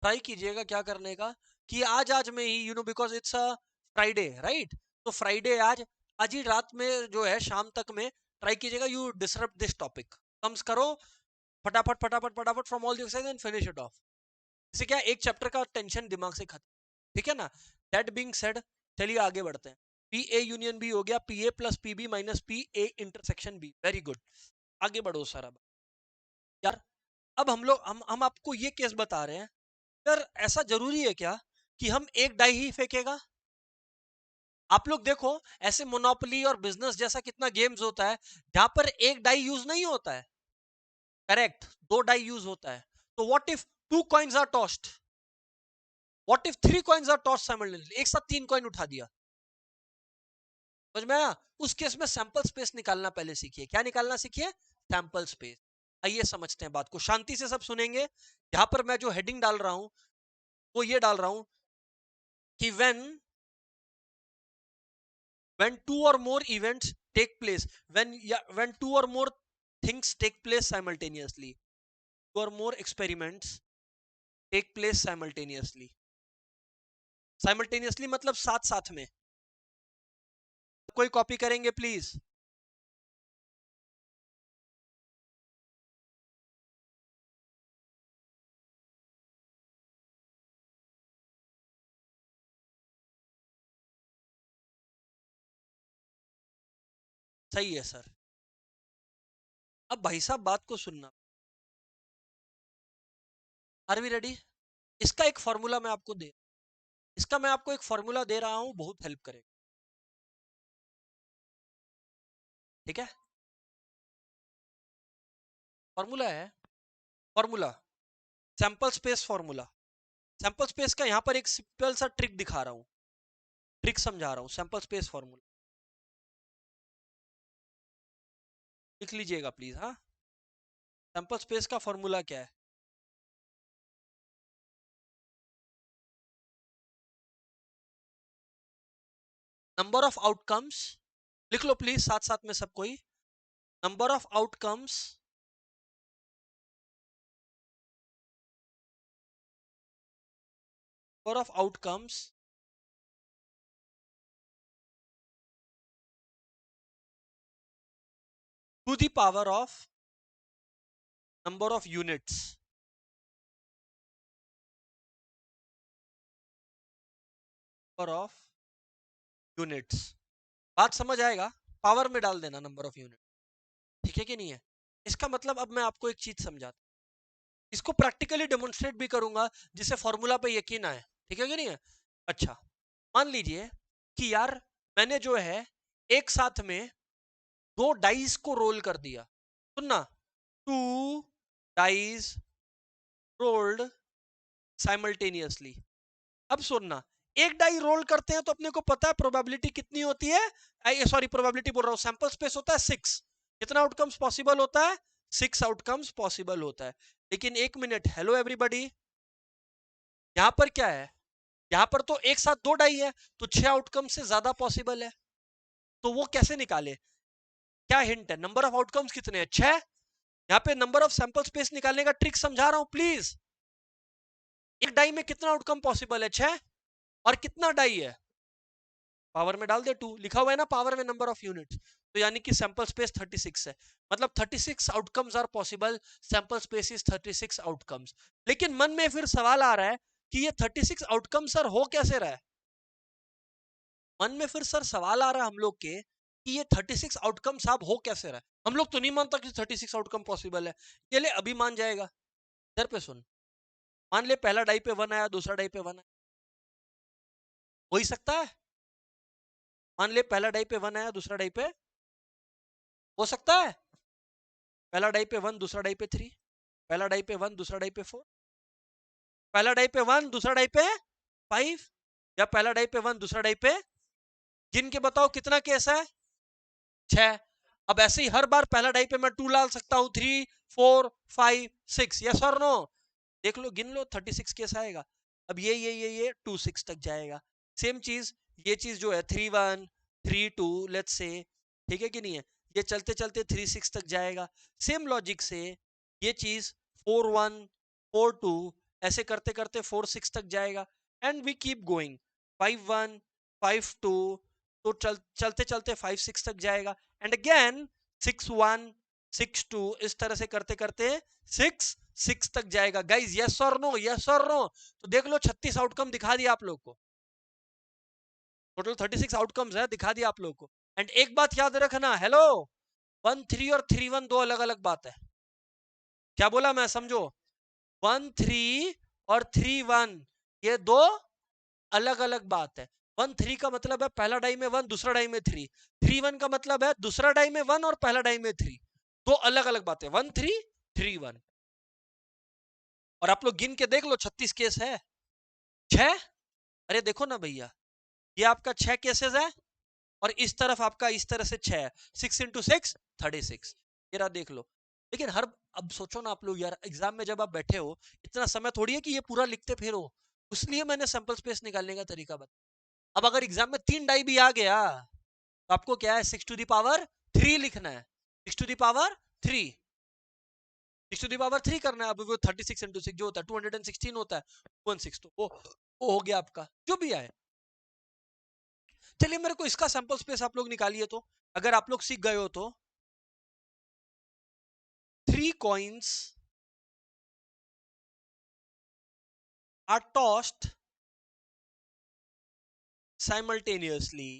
A: ट्राई कीजिएगा क्या करने का, कि आज आज में ही because it's a Friday right. तो फ्राइडे आज ही रात में जो है शाम तक में ट्राई कीजिएगा you disrupt this topic. Comes करो फटाफट फटाफट फटाफट from all the exercise and finish it of. इससे क्या, एक चैप्टर का टेंशन दिमाग से खत्म। ठीक है ना? दैट बीइंग सेड, चलिए आगे बढ़ते हैं। पी ए यूनियन बी हो गया, P A plus P B minus P A intersection B. Very good, आगे बढ़ो सारा यार। अब हम लोग हम आपको ये केस बता रहे हैं। यार ऐसा जरूरी है क्या कि हम एक डाई ही फेंकेगा? आप लोग देखो, ऐसे मोनोपोली और बिजनेस जैसा कितना गेम्स होता है जहां पर एक डाई यूज नहीं होता है। करेक्ट, 2 डाई यूज होता है। तो what if 2 coins are tossed? What if 3 coins are tossed simultaneously? एक साथ 3 कॉइन उठा दिया। समझ में आया? उस केस में सैंपल स्पेस निकालना पहले सीखिए। क्या निकालना सीखिए? Sample space. आइए समझते हैं बात को, शांति से सब सुनेंगे। यहां पर मैं जो हेडिंग डाल रहा हूं वो ये डाल रहा हूं कि when two or more events take place, when two or more things take place simultaneously, two or more experiments take place simultaneously। Simultaneously मतलब साथ साथ में। कोई कॉपी करेंगे प्लीज? सही है सर। अब भाई साहब बात को सुनना। Are we ready? इसका एक फॉर्मूला मैं आपको दे इसका मैं आपको एक फॉर्मूला दे रहा हूं, बहुत हेल्प करेगा। ठीक है, फॉर्मूला है, formula sample space formula. Sample space का यहां पर एक सिंपल सा ट्रिक दिखा रहा हूं, ट्रिक समझा रहा हूं। सैंपल स्पेस फॉर्मूला लिख लीजिएगा प्लीज। हाँ, सैंपल स्पेस का फॉर्मूला क्या है? नंबर ऑफ आउटकम्स लिख लो प्लीज साथ साथ में सब कोई। Number of outcomes to the power of number of units of units. बात समझ आएगा? पावर में डाल देना नंबर ऑफ यूनिट। ठीक है कि नहीं है? इसका मतलब अब मैं आपको एक चीज समझाता, इसको प्रैक्टिकली डेमोन्स्ट्रेट भी करूंगा जिससे फॉर्मूला पे यकीन आए। ठीक है कि नहीं है? अच्छा, मान लीजिए कि यार मैंने जो है एक साथ में दो डाइस को रोल कर दिया। सुनना, टू डाइस रोल्ड साइमल्टेनियसली। अब सुनना, एक डाई रोल करते हैं तो अपने को पता है प्रोबेबिलिटी कितनी होती है, सॉरी प्रोबेबिलिटी बोल रहा हूं, सैंपल स्पेस होता है 6। कितना आउटकम्स पॉसिबल होता है? 6 आउटकम्स पॉसिबल होता है। लेकिन एक मिनट, हेलो एवरीबॉडी, यहां पर क्या है? यहां पर तो एक साथ दो डाई है तो 6 आउटकम से ज्यादा पॉसिबल है। तो वो कैसे निकाले? क्या हिंट है? नंबर ऑफ आउटकम्स कितने हैं? 6। यहाँ पे नंबर ऑफ सैंपल स्पेस निकालने का ट्रिक समझा रहा हूं प्लीज। एक डाई में कितना आउटकम पॉसिबल है? 6। और कितना डाई है? पावर में डाल दे 2, लिखा हुआ है ना पावर में नंबर ऑफ यूनिट्स। तो यानी कि सैंपल स्पेस 36 है, मतलब 36 outcomes are possible, sample space is 36 outcomes. लेकिन मन में फिर सवाल आ रहा है कि ये 36 आउटकम सर हो कैसे रहा है? मन में फिर सर सवाल आ रहा है हम लोग के कि ये 36 आउटकम साहब हो कैसे रहा है? हम लोग तो नहीं मानता कि 36 आउटकम पॉसिबल है। ये ले अभी मान जाएगा। इधर पे सुन, मान ले पहला डाई पे 1 आया, दूसरा डाई पे 1 आया, हो ही सकता है। मान ले पहला डाई पे 1 आया, दूसरा डाई पे, हो सकता है। पहला डाई पे 1, दूसरा डाई पे 3, पहला डाई पे 1, दूसरा डाई पे 4, पहला डाई पे 1, दूसरा डाई पे 5, या पहला डाई पे 1, दूसरा डाई पे, गिन के बताओ कितना केस है? 6। अब ऐसे ही हर बार पहला डाई पे मैं 2 डाल सकता हूं, 3, 4, 5, 6, यस और नो? देख लो, गिन लो, 36 केस आएगा। अब ये 2 6 तक जाएगा। सेम चीज, ये चीज जो है 3 1 3 2 लेट्स से, ठीक है कि नहीं है? ये चलते चलते 3 6 तक जाएगा। सेम लॉजिक से ये चीज 4 1 4 2 ऐसे करते करते 4 6 तक जाएगा। एंड वी कीप गोइंग, 5 1 5 2, तो चलते चलते 5 6 तक जाएगा। एंड अगेन 6 1 6 2, इस तरह से करते करते 6 6 तक जाएगा। गाइज यस और नो, यस और नो? तो देख लो 36 आउटकम दिखा दिया आप लोग को। टोटल 36 आउटकम्स है, दिखा दिया आप लोग को। एंड एक बात याद रखना, हेलो, 1 3 और 3 1 दो अलग अलग बात है। क्या बोला मैं? समझो, 1 3 और 3 1 ये दो अलग अलग बात है। 1 3 का मतलब है पहला डाई में 1, दूसरा डाई में 3। 3 1 का मतलब है दूसरा डाई में 1 और पहला डाई में 3। दो अलग अलग बातें, 1 3 3 1। और आप लोग गिन के देख लो, 36 केस है। 6, अरे देखो ना भैया, ये आपका 6 केसेस है और इस तरफ आपका इस तरह से 6 है। 6 इंटू 6 36, ये रहा, देख लो। लेकिन हर, अब सोचो ना आप लोग यार, एग्जाम में जब आप बैठे हो इतना समय थोड़ी है कि ये पूरा लिखते फिरो। इसलिए मैंने सैंपल स्पेस निकालने का तरीका बताया। अब अगर एग्जाम में 3 डाई भी आ गया तो आपको क्या है? 6 टू द पावर 3 लिखना है। 6 to the power 3, 6 to the power 3 करना है। अब वो 36 इंटू 6 जो होता है 216 होता है, 16, तो वो हो गया आपका जो भी आए। चलिए मेरे को इसका सैंपल स्पेस आप लोग निकालिए, तो अगर आप लोग सीख गए हो तो, 3 coins are tossed simultaneously,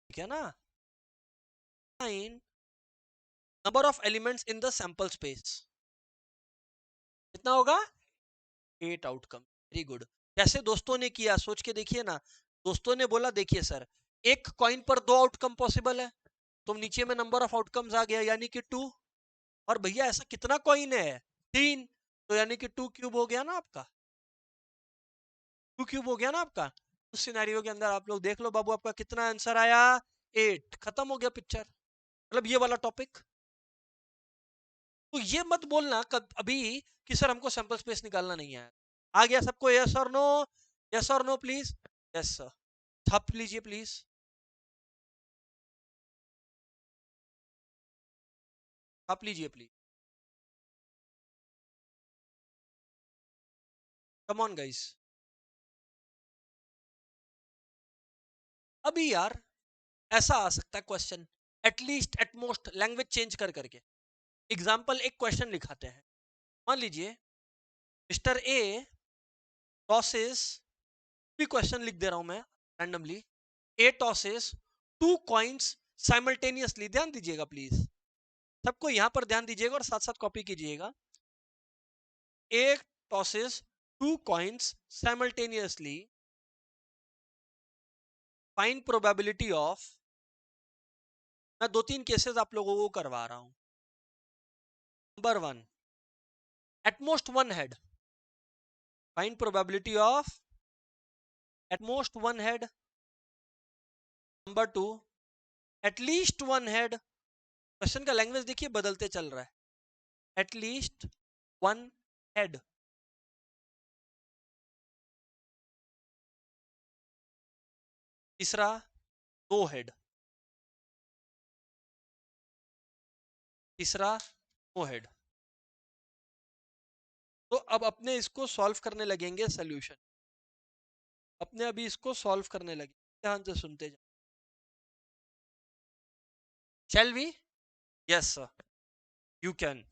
A: ठीक है ना? Number of elements in the sample space कितना होगा? 8 आउटकम। Very good. कैसे दोस्तों ने किया सोच के देखिए ना। दोस्तों ने बोला देखिए सर, एक कॉइन पर 2 आउटकम पॉसिबल है, तो नीचे में नंबर ऑफ आउटकम्स आ गया यानी कि 2। और भैया ऐसा कितना कॉइन है? 3, तो यानी कि 2 क्यूब हो गया ना आपका। 2 क्यूब हो गया ना आपका। उस सिनेरियो के अंदर आप लोग देख लो बाबू, आपका कितना आंसर आया? 8। खत्म हो गया पिक्चर, मतलब ये वाला टॉपिक। तो ये मत बोलना अभी कि सर हमको सैंपल स्पेस निकालना नहीं है। आ गया सबको? यस और नो? यस और नो प्लीज? Yes sir. थप लीजिए प्लीज। आप लीजिए प्लीज, कम ऑन गाइस। अभी यार ऐसा आ सकता है question, at least at most language change कर करके। एग्जाम्पल एक क्वेश्चन लिखाते हैं, मान लीजिए मिस्टर ए टॉसेस, भी क्वेश्चन लिख दे रहा हूं मैं randomly, A tosses two coins simultaneously, ध्यान दीजिएगा प्लीज, सबको यहां पर ध्यान दीजिएगा और साथ साथ कॉपी कीजिएगा। A tosses two coins simultaneously, find probability of, मैं दो तीन केसेस आप लोगों को करवा रहा हूं। Number one, at most one head, find probability of at most one head. Number two, at least one head, question का लैंग्वेज देखिए बदलते चल रहा है, एटलीस्ट वन हेड। तीसरा, दो हेड। तीसरा, दो हेड। तो अब अपने इसको सॉल्व करने लगेंगे सोल्यूशन, अपने अभी इसको सॉल्व करने लगे, ध्यान से सुनते जाओ। Shall we? Yes sir, you can.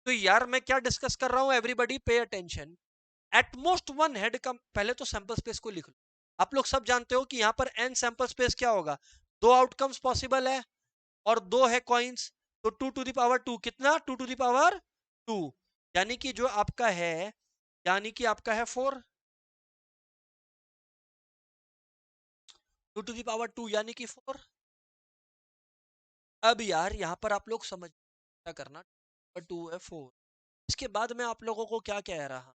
A: तो यार मैं क्या डिस्कस कर रहा हूं, everybody pay attention. At most one head का पहले तो सैंपल स्पेस को लिख लो। आप लोग सब जानते हो कि यहां पर एन सैंपल स्पेस क्या होगा, दो आउटकम्स पॉसिबल है और दो है कॉइन्स, तो 2 टू द पावर 2 कितना, 2 टू द पावर 2, यानी कि जो आपका है, यानी कि आपका है 4, 2 टू द पावर 2 यानी कि 4। अब यार यहां पर आप लोग समझ क्या करना, 2 है 4। इसके बाद मैं आप लोगों को क्या कह रहा,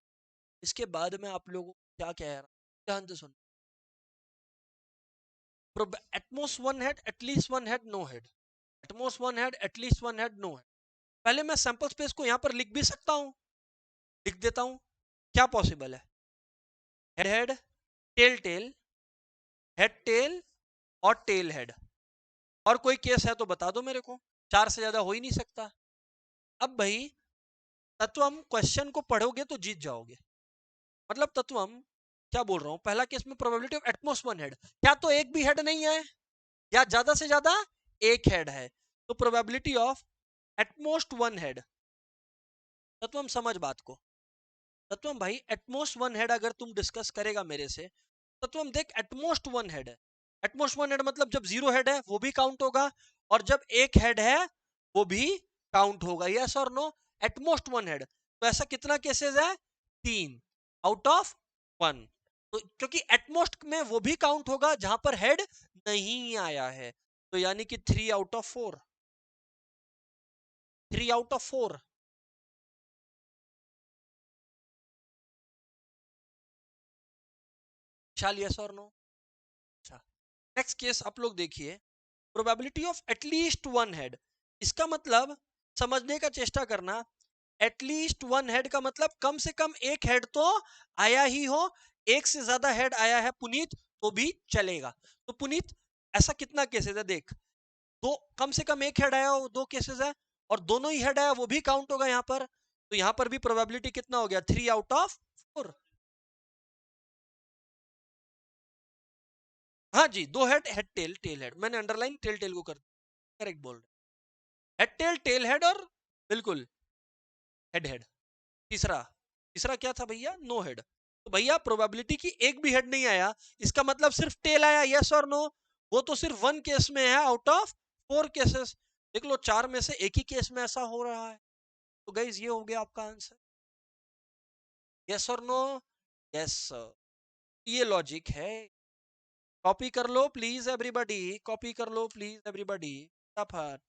A: इसके बाद मैं आप लोगों को क्या कह रहा, ध्यान से सुन। At most one head, at least one head, no head, at most one head, at least one head, no head. पहले मैं सैंपल स्पेस को यहां पर लिख भी सकता हूं, लिख देता हूं, क्या पॉसिबल है, head head, tail tail, head tail और टेल हेड। और कोई केस है तो बता दो मेरे को, चार से ज्यादा हो ही नहीं सकता। अब भाई तत्वम क्वेश्चन को पढ़ोगे तो जीत जाओगे, मतलब तत्वम क्या बोल रहा हूं, पहला केस में probability of at most one head, क्या तो एक भी हेड नहीं है या ज्यादा से ज्यादा एक हेड है, तो probability of at most one head. Tatvam समझ बात को, तत्वम भाई एटमोस्ट वन हेड अगर तुम डिस्कस करेगा मेरे से, तत्वम देख एटमोस्ट वन हेड है, एटमोस्ट वन हेड मतलब जब जीरो हेड है वो भी काउंट होगा और जब एक हेड है वो भी काउंट होगा, यस और नो, एटमोस्ट वन हेड। तो ऐसा कितना केसेस है, 3 आउट ऑफ 1। तो क्योंकि एटमोस्ट में वो भी काउंट होगा जहां पर हेड नहीं आया है, तो यानी कि 3 out of 4, 3 out of 4। Shall yes और नो? अच्छा, नेक्स्ट केस आप लोग देखिए, probability of at least one head, इसका मतलब समझने का चेष्टा करना, एटलीस्ट वन हेड का मतलब कम से कम एक हेड तो आया ही हो, एक से ज्यादा हेड आया है पुनीत तो भी चलेगा। तो पुनीत ऐसा कितना केसेस है देख, दो, कम से कम एक हेड आया हो, दो केसेस है, और दोनों ही हेड आया वो भी काउंट होगा यहाँ पर, तो यहाँ पर भी प्रोबेबिलिटी कितना हो गया, 3 आउट ऑफ 4। हाँ जी, दो head, head tail, tail head, मैंने अंडरलाइन टेल टेल को कर, करेक्ट बोल रहे, हेड टेल, टेल हेड और बिल्कुल हेड हेड। तीसरा, तीसरा क्या था भैया, नो हेड। तो भैया प्रोबेबिलिटी की एक भी हेड नहीं आया, इसका मतलब सिर्फ टेल आया, यस और नो? वो तो सिर्फ वन केस में है आउट ऑफ 4 केसेस, देख लो चार में से एक ही केस में ऐसा हो रहा है। तो गाइज ये हो गया आपका आंसर, यस और नो? यस सर, ये लॉजिक है। कॉपी कर लो प्लीज एवरीबॉडी, कॉपी कर लो प्लीज एवरीबॉडी, फटाफट।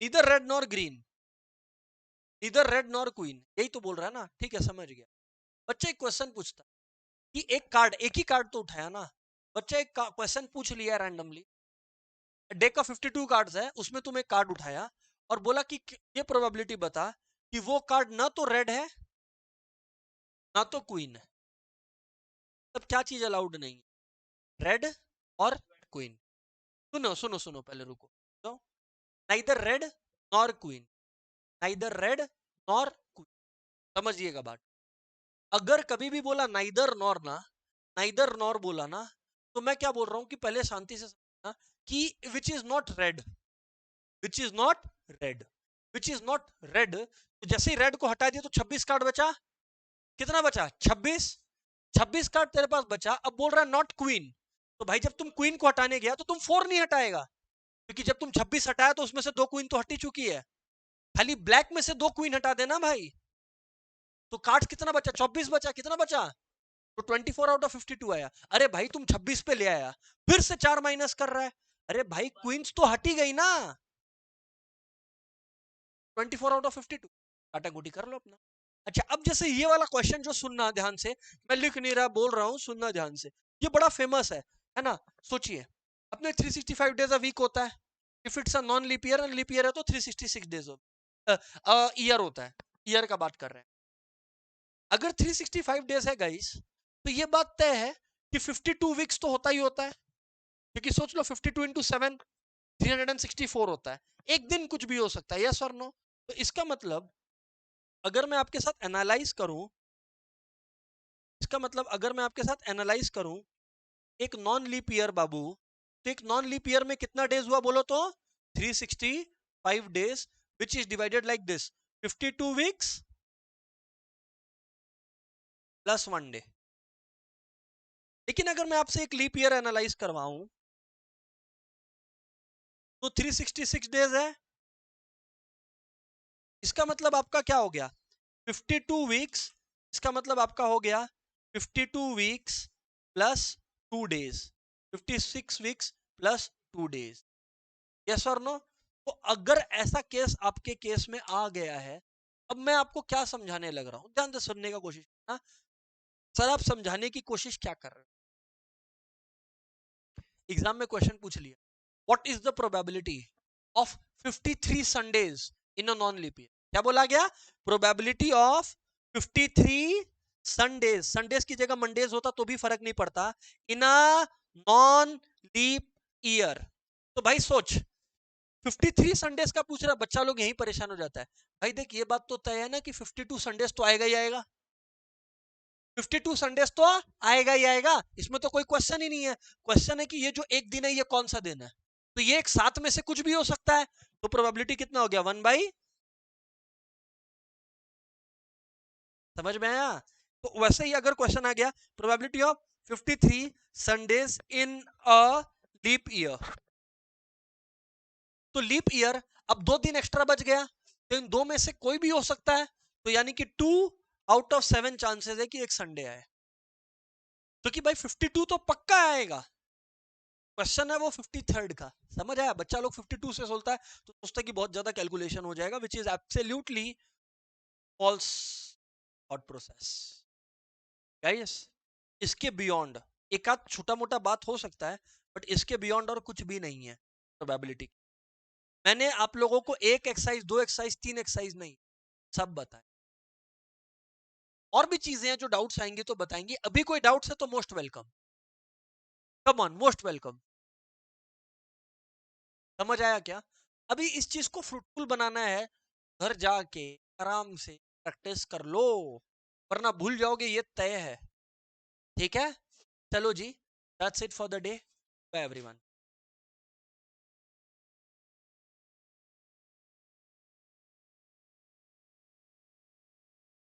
A: Neither red nor green, neither red nor queen, यही तो बोल रहा है ना, ठीक है समझ गया। बच्चा एक क्वेश्चन पूछता कि एक कार्ड, एक ही कार्ड तो उठाया ना, बच्चा एक क्वेश्चन पूछ लिया रैंडमली, डेक का 52 कार्ड्स है, उसमें तुम एक कार्ड उठाया और बोला कि ये प्रोबेबिलिटी बता कि वो कार्ड ना तो रेड है ना तो क्वीन है, तब क्या चीज अलाउड नहीं है, रेड और क्वीन। सुनो सुनो सुनो, पहले रुको। तो neither red nor queen, neither red nor queen, समझिएगा बात। अगर कभी भी बोला नाइदर नॉर ना, नाइदर नॉर बोला ना, तो मैं क्या बोल रहा हूं कि पहले शांति से समझना कि which is not red, which is not red, which is not red. तो जैसे ही रेड को हटा दिया तो 26 कार्ड बचा। कितना बचा? 26। 26 कार्ड तेरे पास बचा। अब बोल रहा है नॉट क्वीन, तो भाई जब तुम क्वीन को हटाने गया तो तुम 4 नहीं हटाएगा, क्योंकि जब तुम 26 हटाया तो उसमें से 2 क्वीन तो हटी चुकी है। खाली ब्लैक में से 2 क्वीन हटा देना भाई, तो कार्ड कितना बचा? 24 बचा। कितना बचा? तो 24 आउट ऑफ 52 आया। अरे भाई तुम 26 पे ले आया, फिर से 4 माइनस कर रहा है। अरे भाई क्वींस तो हटी गई ना, 24 आउट ऑफ 52, काटाकुटी कर लो अपना। अच्छा, अब जैसे ये वाला क्वेश्चन जो सुनना ध्यान से, मैं लिख नहीं रहा, बोल रहा हूं, सुनना ध्यान से। ये बड़ा फेमस है ना? सोचिए, अपने 365 डेज अ वीक होता है। If it's a non leap year, leap year है तो 366 डेज ईयर होता है। ईयर का बात कर रहे हैं। अगर 365 डेज है गाइस, तो ये बात तय है कि 52 वीक्स तो होता ही होता है, क्योंकि सोच लो 52 इंटू 7 364 होता है। एक दिन कुछ भी हो सकता है, यस और नो? तो इसका मतलब अगर मैं आपके साथ एनालाइज करूं, इसका मतलब अगर मैं आपके साथ एनालाइज करूं एक नॉन लीप ईयर बाबू, तो एक नॉन लीप ईयर में कितना डेज हुआ बोलो तो? 365 days, which is divided like this, 52 weeks plus 1 day. लेकिन अगर मैं आपसे एक लीप ईयर एनालाइज करवाऊं तो 366 डेज है। इसका मतलब आपका क्या हो गया? 52 वीक्स, इसका मतलब आपका हो गया 52 weeks plus 2 days, 56 weeks plus 2 days, yes और नो? तो अगर ऐसा केस आपके केस में आ गया है, अब मैं आपको क्या समझाने लग रहा हूं, ध्यान से सुनने का कोशिश करना। सर आप समझाने की कोशिश क्या कर रहे हो? एग्जाम में क्वेश्चन पूछ लिया, what is the probability of 53 Sundays in a non leap year? क्या बोला गया? प्रोबेबिलिटी ऑफ 53 संडेज, संडेज की जगह मंडेज होता तो भी फर्क नहीं पड़ता, इन अ नॉन लीप ईयर। तो भाई सोच, 53 संडेज का पूछ रहा, बच्चा लोग यही परेशान हो जाता है। भाई देख, ये बात तो तय है ना कि 52 संडेज तो आएगा ही आएगा, 52 संडेज तो आएगा ही आएगा, इसमें तो कोई क्वेश्चन ही नहीं है। क्वेश्चन है कि ये जो एक दिन है ये कौन सा दिन है, तो ये एक साथ में से कुछ भी हो सकता है। तो प्रोबेबिलिटी कितना हो गया? 1/, समझ में आया? तो वैसे ही अगर क्वेश्चन आ गया probability of 53 Sundays in a leap year, तो लीप ईयर, अब 2 दिन एक्स्ट्रा बच गया, तो इन दो में से कोई भी हो सकता है, तो यानी कि 2 आउट ऑफ 7 चांसेस है कि एक संडे आए। तो कि भाई 52 तो पक्का आएगा, क्वेश्चन है वो 53rd का। समझ आया? बच्चा लोग 52 से सोचता है तो सोचता है कि बहुत ज्यादा कैलकुलेशन हो जाएगा, which is absolutely false thought process guys. इसके बियॉन्ड एक आध छोटा मोटा बात हो सकता है, बट इसके बियॉन्ड और कुछ भी नहीं है प्रोबेबिलिटी। मैंने आप लोगों को एक एक्सरसाइज, 2 एक्सरसाइज, 3 एक्सरसाइज नहीं, सब बताए। और भी चीजें हैं जो डाउट्स आएंगे तो बताएंगे। अभी कोई डाउट्स है तो most welcome, come on, most welcome. समझ आया क्या? अभी इस चीज को फ्रूटफुल बनाना है, घर जाके आराम से प्रैक्टिस कर लो, वरना भूल जाओगे, ये तय है। ठीक है, चलो जी, that's it for the day, bye everyone.